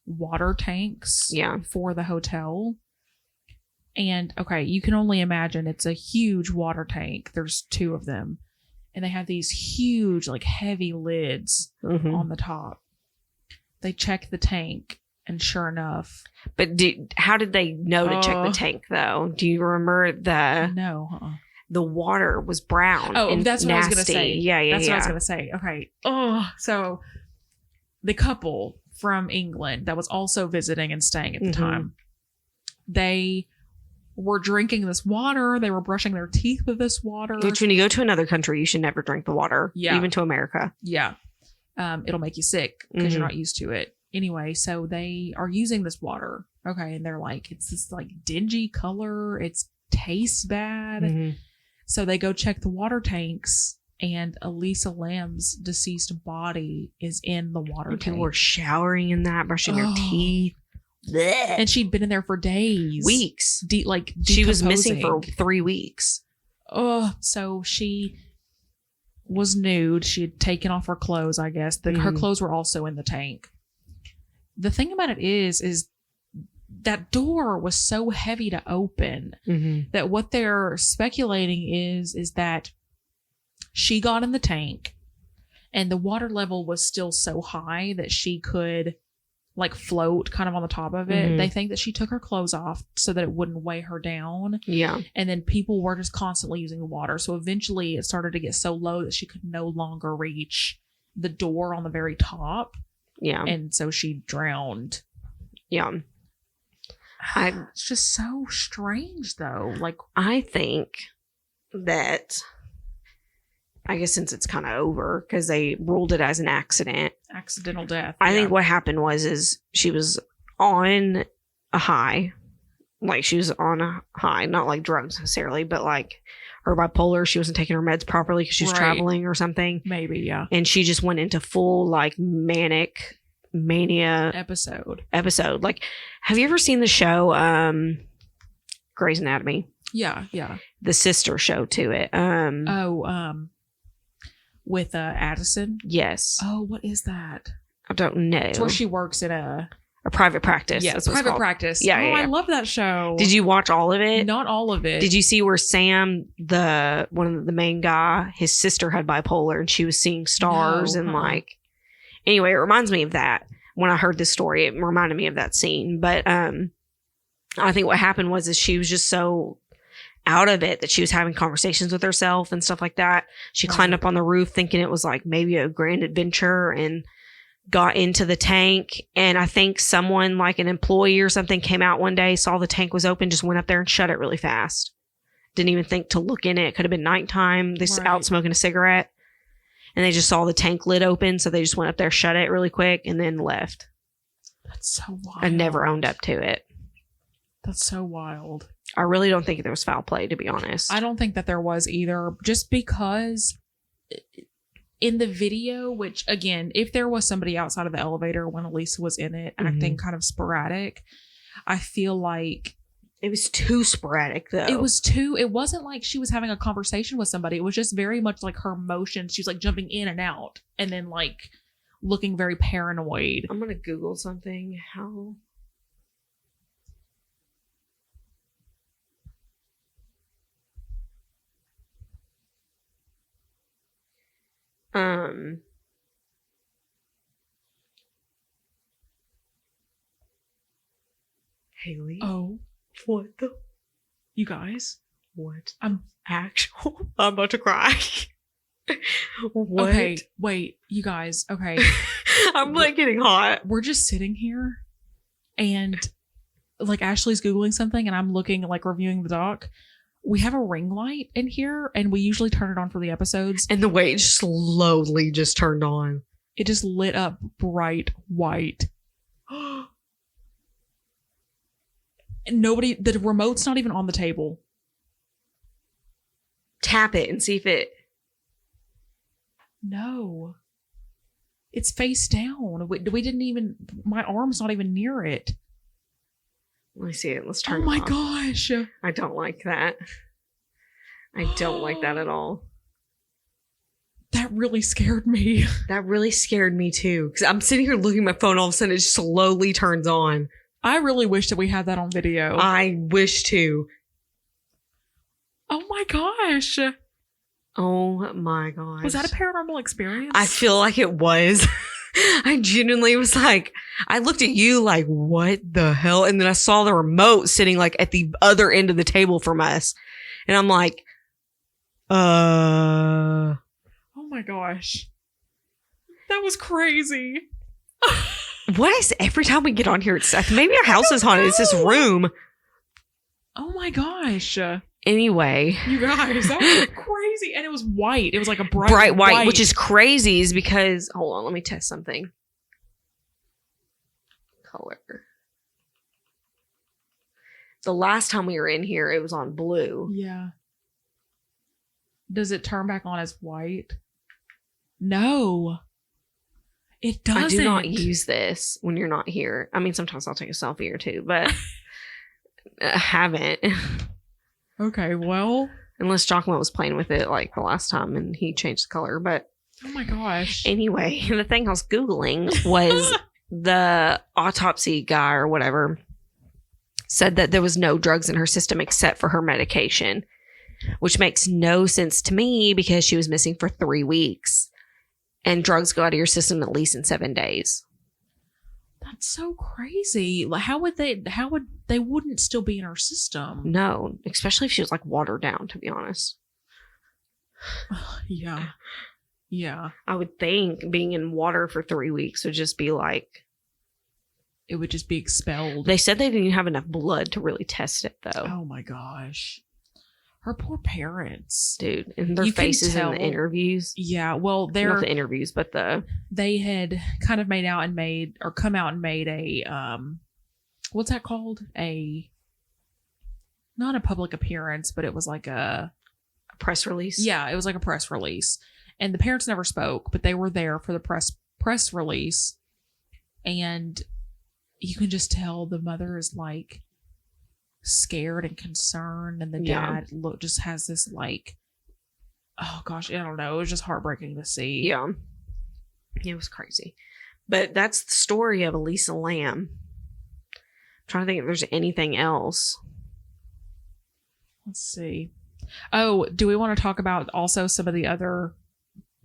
water tanks for the hotel. And, okay, you can only imagine it's a huge water tank. There's 2 of them. And they have these huge, like, heavy lids on the top. They check the tank, and sure enough. But how did they know to check the tank, though? Do you remember No. The water was brown. Oh, and that's what nasty. I was going to say. Yeah. That's what I was going to say. Okay. Oh, so the couple from England that was also visiting and staying at the time, they were drinking this water. They were brushing their teeth with this water. Which, when you go to another country, you should never drink the water. Yeah. Even to America. Yeah. It'll make you sick because you're not used to it. Anyway, so they are using this water. Okay. And they're like, it's this like dingy color. It tastes bad. Mm-hmm. So they go check the water tanks, and Elisa Lam's deceased body is in the water tank. People were showering in that, brushing their teeth. Blech. And she'd been in there for days. Weeks. She was missing for 3 weeks. Oh, so she was nude. She had taken off her clothes, I guess. Her clothes were also in the tank. The thing about it is that door was so heavy to open that what they're speculating is that she got in the tank and the water level was still so high that she could like float kind of on the top of it. They think that she took her clothes off so that it wouldn't weigh her down. Yeah. And then people were just constantly using the water. So eventually it started to get so low that she could no longer reach the door on the very top. Yeah. And so she drowned. Yeah. It's just so strange though. Like, I think that, I guess since it's kind of over, because they ruled it as an accidental death. I think what happened is she was on a high, like she was on a high, not like drugs necessarily, but like her bipolar. She wasn't taking her meds properly because she was traveling or something. Maybe, yeah. And she just went into full like mania episode. Like, have you ever seen the show Grey's Anatomy? Yeah. The sister show to it. With Addison? Yes. Oh, what is that? I don't know. It's where she works in a private practice. Yeah, private practice. Yeah, I love that show. Did you watch all of it? Not all of it. Did you see where Sam, one of the main guy, his sister had bipolar and she was seeing stars and like... Anyway, it reminds me of that. When I heard this story, it reminded me of that scene. But I think what happened was she was just so out of it that she was having conversations with herself and stuff like that. She climbed up on the roof thinking it was like maybe a grand adventure and got into the tank. And I think someone like an employee or something came out one day, saw the tank was open, just went up there and shut it really fast. Didn't even think to look in it. It could have been nighttime. They out smoking a cigarette and they just saw the tank lid open. So they just went up there, shut it really quick and then left. That's so wild. I never owned up to it. That's so wild. I really don't think there was foul play, to be honest. I don't think that there was either, just because in the video, which again, if there was somebody outside of the elevator when Elisa was in it, acting kind of sporadic, I feel like it was too sporadic though. It wasn't like she was having a conversation with somebody. It was just very much like her motions. She was like jumping in and out and then like looking very paranoid. I'm going to Google something. How... Haley. Oh. What the? You guys? What? I'm about to cry. What? Okay, wait, you guys. Okay. I'm like getting hot. We're just sitting here and like Ashley's Googling something and I'm looking like reviewing the doc. We have a ring light in here and we usually turn it on for the episodes. And the way it slowly just turned on. It just lit up bright white. And the remote's not even on the table. Tap it and see if it... No. It's face down. We didn't even... My arm's not even near it. Let me see it. Let's turn it off. Oh my gosh. I don't like that. I don't like that at all. That really scared me. That really scared me too. Because I'm sitting here looking at my phone. All of a sudden it just slowly turns on. I really wish that we had that on video. I wish too. Oh my gosh. Oh my gosh. Was that a paranormal experience? I feel like it was. I genuinely was like, I looked at you like, what the hell? And then I saw the remote sitting like at the other end of the table from us. And I'm like, oh my gosh. That was crazy. What is every time we get on here? It's maybe our house is haunted. It's this room. Oh my gosh. Anyway, you guys, that was crazy. And it was white. It was like a bright white, which is crazy is because, hold on, let me test something. Color. The last time we were in here, it was on blue. Yeah. Does it turn back on as white? No. It doesn't. I do not use this when you're not here. I mean, sometimes I'll take a selfie or two, but I haven't. Okay, well. Unless Chocolate was playing with it like the last time and he changed the color, but. Oh my gosh. Anyway, the thing I was Googling was the autopsy guy or whatever said that there was no drugs in her system except for her medication, which makes no sense to me because she was missing for 3 weeks. And drugs go out of your system at least in 7 days. That's so crazy. Like, how would they wouldn't still be in her system? No, especially if she was like watered down, to be honest. Yeah. Yeah. I would think being in water for 3 weeks would just be like... It would just be expelled. They said they didn't have enough blood to really test it, though. Oh my gosh. Her poor parents. Dude, and their faces in the interviews. Yeah, well, not the interviews, but they had kind of come out and made a, what's that called? Not a public appearance, but it was like a press release. Yeah, it was like a press release. And the parents never spoke, but they were there for the press release. And you can just tell the mother is like scared and concerned, and the dad just has this like, oh gosh, I don't know, it was just heartbreaking to see. Yeah, it was crazy. But that's the story of Elisa Lam. I'm trying to think if there's anything else. Let's see. Oh, do we want to talk about also some of the other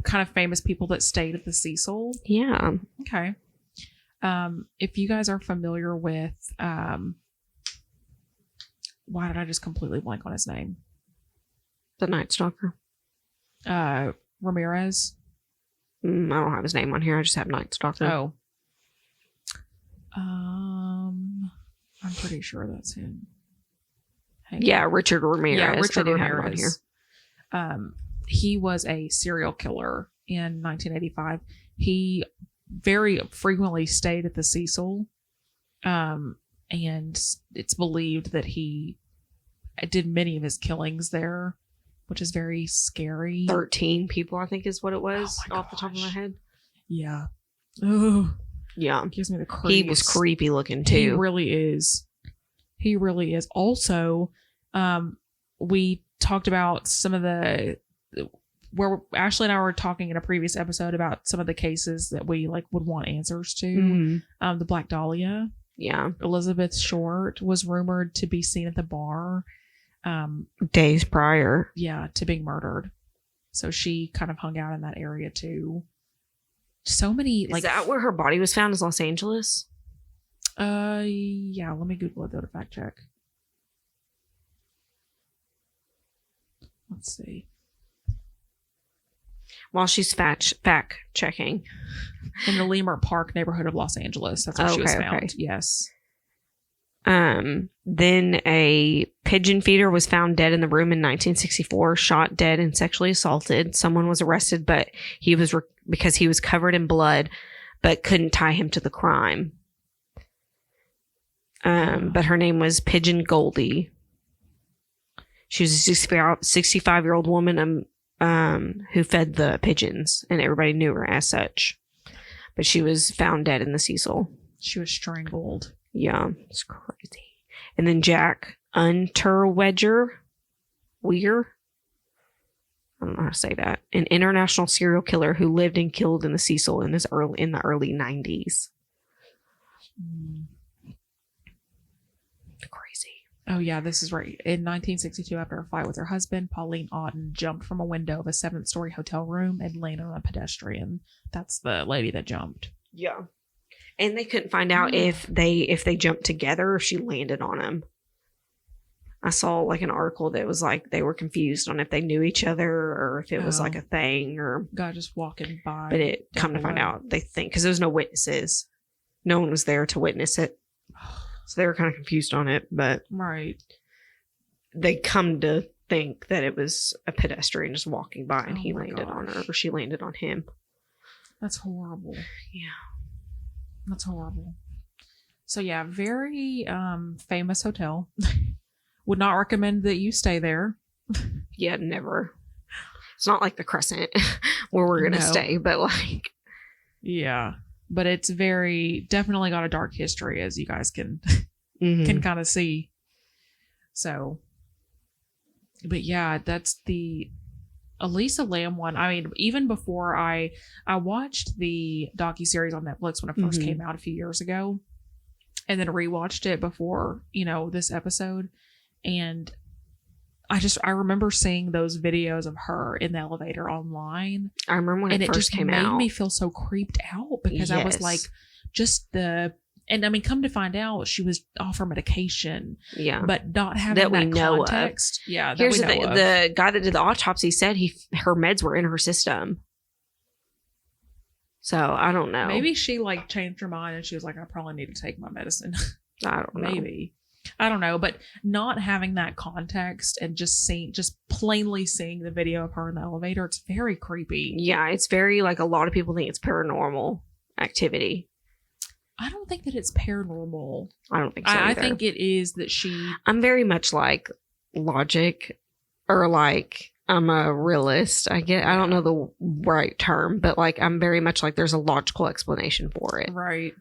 kind of famous people that stayed at the Cecil? Yeah. Okay. If you guys are familiar with why did I just completely blank on his name? The Night Stalker. Ramirez. I don't have his name on here. I just have Night Stalker. Oh. I'm pretty sure that's him. Yeah, Richard Ramirez. Yeah, Richard Ramirez. On here. He was a serial killer in 1985. He very frequently stayed at the Cecil, and it's believed that he did many of his killings there, which is very scary. 13 people, I think, is what it was off the top of my head. Yeah. Oh. Yeah. Gives me the creeps. He was creepy looking too. He really is. He really is. Also, we talked about some of where Ashley and I were talking in a previous episode about some of the cases that we would want answers to. Mm-hmm. The Black Dahlia. Yeah. Elizabeth Short was rumored to be seen at the bar. Days prior. Yeah, to being murdered. So she kind of hung out in that area too. So many Is that where her body was found? Is Los Angeles? Yeah, let me Google it though to fact check. Let's see. While she's fact checking. In the Leimert Park neighborhood of Los Angeles. That's where she was found. Okay. Yes. Then a pigeon feeder was found dead in the room in 1964, shot dead and sexually assaulted. Someone was arrested, but he was because he was covered in blood, but couldn't tie him to the crime. But her name was Pigeon Goldie. She was a 65-year-old woman who fed the pigeons, and everybody knew her as such. But she was found dead in the Cecil. She was strangled. Yeah, it's crazy. And then Jack Unterweger, I don't know how to say that. An international serial killer who lived and killed in the Cecil in the early 90s. Crazy. Oh yeah, this is right. In 1962, after a fight with her husband, Pauline Otten jumped from a window of a 7th-story hotel room and landed on a pedestrian. That's the lady that jumped. Yeah. And they couldn't find out if they jumped together or if she landed on him. I saw an article that was they were confused on if they knew each other or if it was a thing or guy just walking by. But it come to find out they think because there was no witnesses, no one was there to witness it, so they were kind of confused on it. But right, they come to think that it was a pedestrian just walking by and he landed on her or she landed on him. That's horrible. Yeah. That's horrible. So yeah, very famous hotel. Would not recommend that you stay there. Yeah, never. It's not like the Crescent where we're gonna stay, but yeah, but it's definitely got a dark history, as you guys can can kind of see. So, but yeah, that's the Elisa Lam one. I mean, even before I watched the docuseries on Netflix when it first came out a few years ago, and then rewatched it before, this episode. And I remember seeing those videos of her in the elevator online. I remember when it first came out. And it made me feel so creeped out because I was like, and I mean, come to find out, she was off her medication. Yeah. But not having that context. Yeah. Here's the thing. The guy that did the autopsy said her meds were in her system. So I don't know. Maybe she changed her mind and she was like, I probably need to take my medicine. I don't know. Maybe. I don't know. But not having that context and just plainly seeing the video of her in the elevator, it's very creepy. Yeah. It's very a lot of people think it's paranormal activity. I don't think that it's paranormal. I don't think so I think it is that I'm very much logic or I'm a realist. I don't know the right term, but I'm very much there's a logical explanation for it. Right.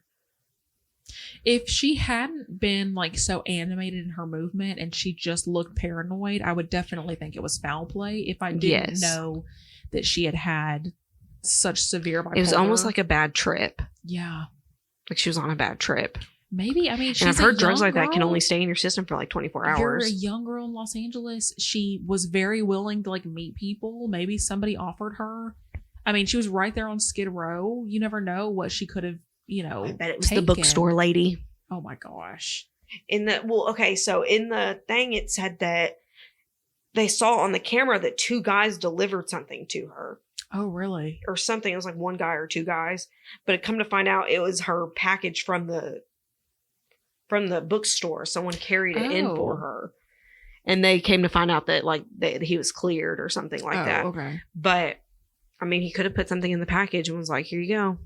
If she hadn't been so animated in her movement and she just looked paranoid, I would definitely think it was foul play if I didn't know that she had such severe bipolar. It was almost like a bad trip. Yeah. She was on a bad trip. Maybe. I mean, and I've heard drugs like that can only stay in your system for 24 hours. You're a young girl in Los Angeles. She was very willing to meet people. Maybe somebody offered her. I mean, she was right there on Skid Row. You never know what she could have, I bet it was the bookstore lady. Oh my gosh. So in the thing it said that they saw on the camera that 2 guys delivered something to her. Oh, really? Or something. It was like 1 guy or 2 guys. But it come to find out it was her package from the bookstore. Someone carried it in for her. And they came to find out that like that he was cleared or something like that. Okay. But I mean, he could have put something in the package and was like, here you go.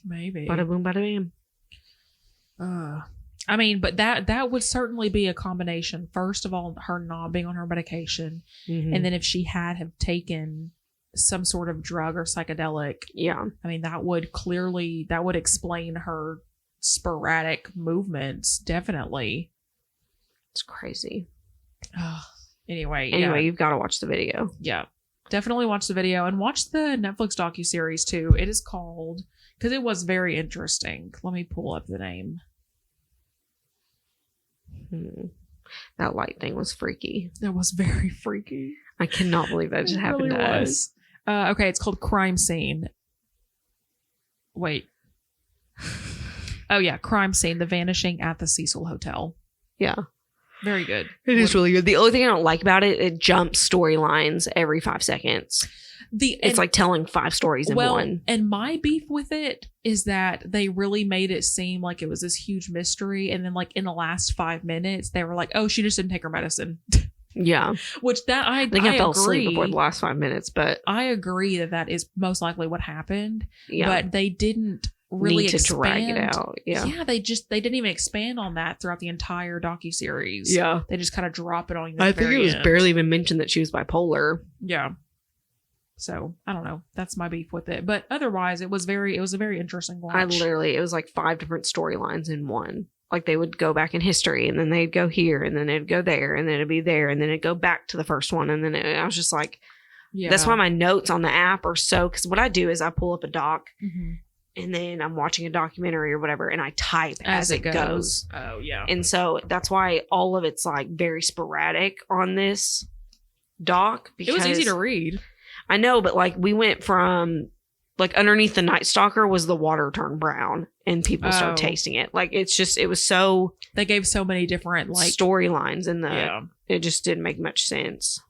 Maybe. Bada boom, bada bam. I mean, but that would certainly be a combination. First of all, her not being on her medication. Mm-hmm. And then if she have taken some sort of drug or psychedelic. Yeah. I mean, that would explain her sporadic movements. Definitely. It's crazy. Anyway, you've got to watch the video. Yeah. Definitely watch the video and watch the Netflix docuseries too. It is called, because it was very interesting. Let me pull up the name. That light thing was freaky. That was very freaky. I cannot believe that just happened to us. Okay, it's called Crime Scene. Wait. Oh yeah, Crime Scene: The Vanishing at the Cecil Hotel. Yeah. Very good. It is really good. The only thing I don't like about it, it jumps storylines every 5 seconds. It's like telling 5 stories in one. And my beef with it is that they really made it seem like it was this huge mystery. And then like in the last 5 minutes, they were like, oh, she just didn't take her medicine. Yeah. Which that I think I fell agree. asleep before the last 5 minutes, but I agree that is most likely what happened. Yeah. But they didn't really need to drag it out. Yeah. They didn't even expand on that throughout the entire docuseries. Yeah. They just kind of drop it on you. I think it was barely even mentioned that she was bipolar. Yeah. So I don't know. That's my beef with it. But otherwise it was a very interesting watch. It was like 5 different storylines in one. Like they would go back in history and then they'd go here and then it'd go there and then it'd be there and then it'd go back to the first one. And then I was just like, yeah. That's why my notes on the app are because what I do is I pull up a doc and then I'm watching a documentary or whatever and I type as it goes. Oh, yeah. And so that's why all of it's like very sporadic on this doc. Because it was easy to read. I know, but like we went from like underneath the Night Stalker was the water turned brown and people started tasting it. Like it was so. They gave so many different like storylines in it just didn't make much sense.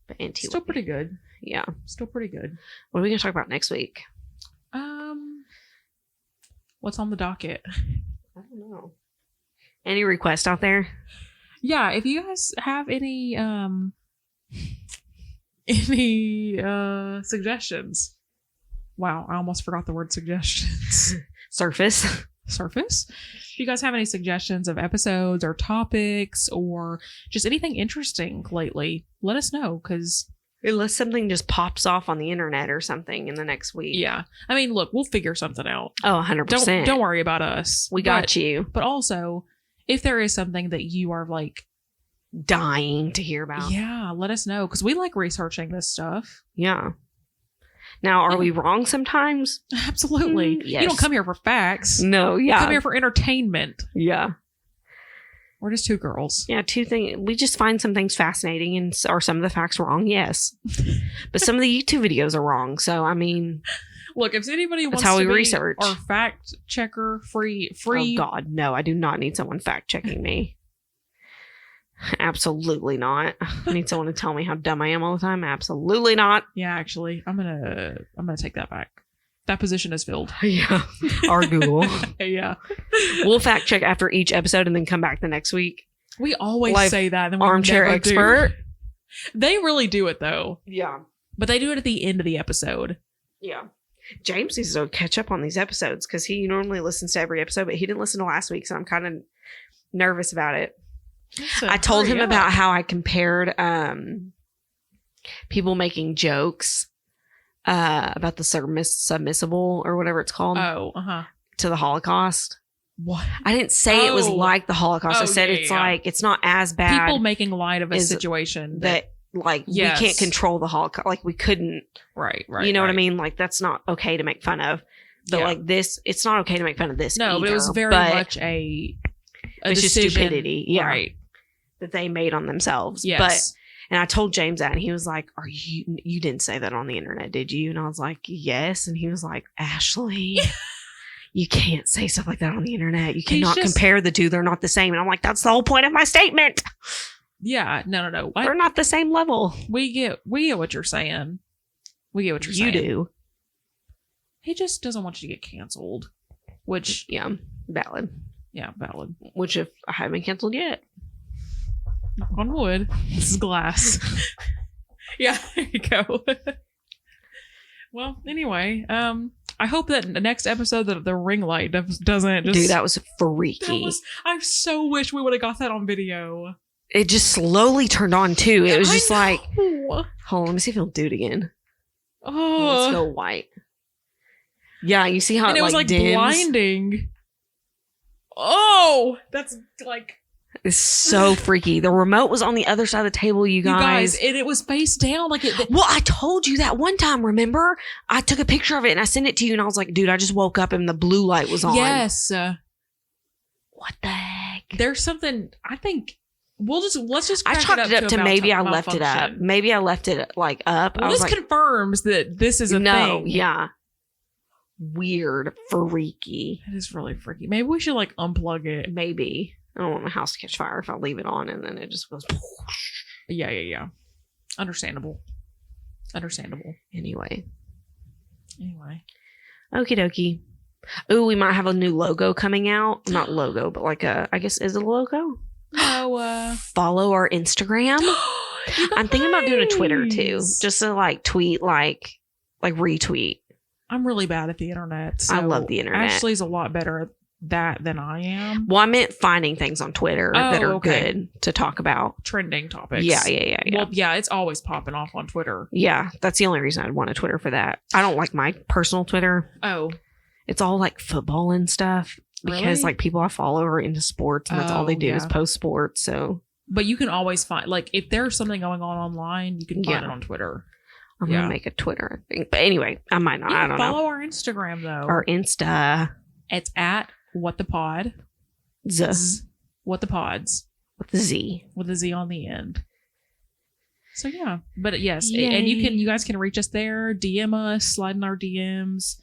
But still pretty good. Yeah. Still pretty good. What are we going to talk about next week? What's on the docket? I don't know. Any requests out there? Yeah. If you guys have any suggestions. Wow, I almost forgot the word suggestions. Surface. If you guys have any suggestions of episodes or topics or just anything interesting lately, let us know, because unless something just pops off on the internet or something in the next week. Yeah. I mean, look, we'll figure something out. Oh, 100%. Don't worry about us. We got you. But also, if there is something that you are like dying to hear about, yeah, let us know, because we like researching this stuff. Yeah. Now, are we wrong sometimes? Absolutely. Yes. You don't come here for facts. No, yeah. You come here for entertainment. Yeah. We're just 2 girls. Yeah, 2 things. We just find some things fascinating, and are some of the facts wrong? Yes. But some of the YouTube videos are wrong. So, I mean, look, if anybody wants to be research. Our fact checker, free. Oh God, no! I do not need someone fact checking me. Absolutely not. I need someone to tell me how dumb I am all the time. Absolutely not. Yeah, actually, I'm gonna take that back. That position is filled. Yeah. Our Google. Yeah. We'll fact check after each episode and then come back the next week. We always say that. And armchair expert. They really do it though. Yeah. But they do it at the end of the episode. Yeah. James needs to catch up on these episodes because he normally listens to every episode, but he didn't listen to last week. So I'm kind of nervous about it. I told him about how I compared people making jokes about the submissible or whatever it's called. To the Holocaust. What? I didn't say it was like the Holocaust. I said like it's not as bad. People making light of a situation that like we can't control the Holocaust. Like we couldn't. Right. You know what I mean? Like that's not okay to make fun of. But like this, it's not okay to make fun of this. No, either, but it was very much a decision. Stupidity. Yeah. Right. That they made on themselves. Yes. And I told James that, and he was like, "Are you didn't say that on the internet, did you?" And I was like, "Yes." And he was like, "Ashley, you can't say stuff like that on the internet. You cannot compare the two. They're not the same." And I'm like, "That's the whole point of my statement." Yeah, no. They're not the same level. We get what you're saying. We get what you're saying. You do. He just doesn't want you to get canceled. Which valid. Yeah, valid. Which if I haven't been canceled yet. Knock on wood. This is glass. Yeah, there you go. Well, anyway, I hope that the next episode that the ring light doesn't just... Dude, that was freaky. I so wish we would have got that on video. It just slowly turned on too. It was just like, hold on, let me see if he'll do it again. Oh, let's go white. Yeah, you see how it was like dims? Blinding. Oh, that's like... It's so freaky. The remote was on the other side of the table, you guys. And it was face down. Well, I told you that one time, remember? I took a picture of it and I sent it to you and I was like, dude, I just woke up and the blue light was on. Yes. What the heck? There's something, I think, let's just I chalked it up to maybe I left it up. Maybe I left it like up. Well, this confirms that this is a thing. Yeah. Weird. Freaky. It is really freaky. Maybe we should like unplug it. Maybe. I don't want my house to catch fire if I leave it on and then it just goes. Yeah. Understandable. Anyway. Okie dokie. Ooh, we might have a new logo coming out. Not logo, but like I guess is it a logo? No. Follow our Instagram. I'm thinking about doing a Twitter too. Just to like tweet, like retweet. I'm really bad at the internet. So I love the internet. Ashley's a lot better at that than I am. Well, I meant finding things on Twitter that are good to talk about. Trending topics. Yeah. Well, yeah, it's always popping off on Twitter. Yeah, that's the only reason I'd want a Twitter for that. I don't like my personal Twitter. Oh. It's all like football and stuff. Because really? like people I follow are into sports and that's all they do is post sports. So, but you can always find, like, if there's something going on online, you can find it on Twitter. I'm gonna make a Twitter, I think. But anyway, I might not. I don't know. Follow our Instagram though. Our Insta. It's at What the Pod. What the Pods. With the Z. With a Z on the end. So yeah. But yes, and you guys can reach us there, DM us, slide in our DMs.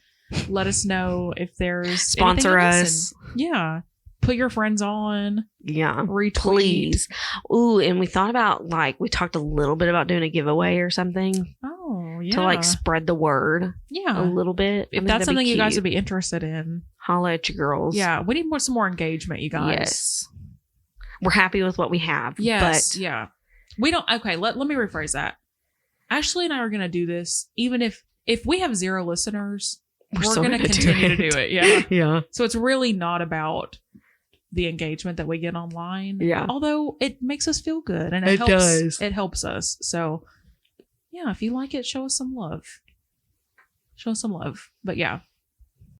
Let us know if there's sponsor us. Yeah. Put your friends on. Yeah. Retweet. Please. Ooh, and we thought about we talked a little bit about doing a giveaway or something. Oh, yeah. To like spread the word. Yeah. A little bit. If that's something you guys would be interested in. Holla at you girls. Yeah. We need some more engagement, you guys. Yes. We're happy with what we have. Yes. But yeah. We don't. Okay. Let me rephrase that. Ashley and I are going to do this even if we have 0 listeners. We're going to continue to do it. Yeah. Yeah. So it's really not about the engagement that we get online. Yeah. Although it makes us feel good and it helps us. So yeah, if you like it, show us some love. But yeah,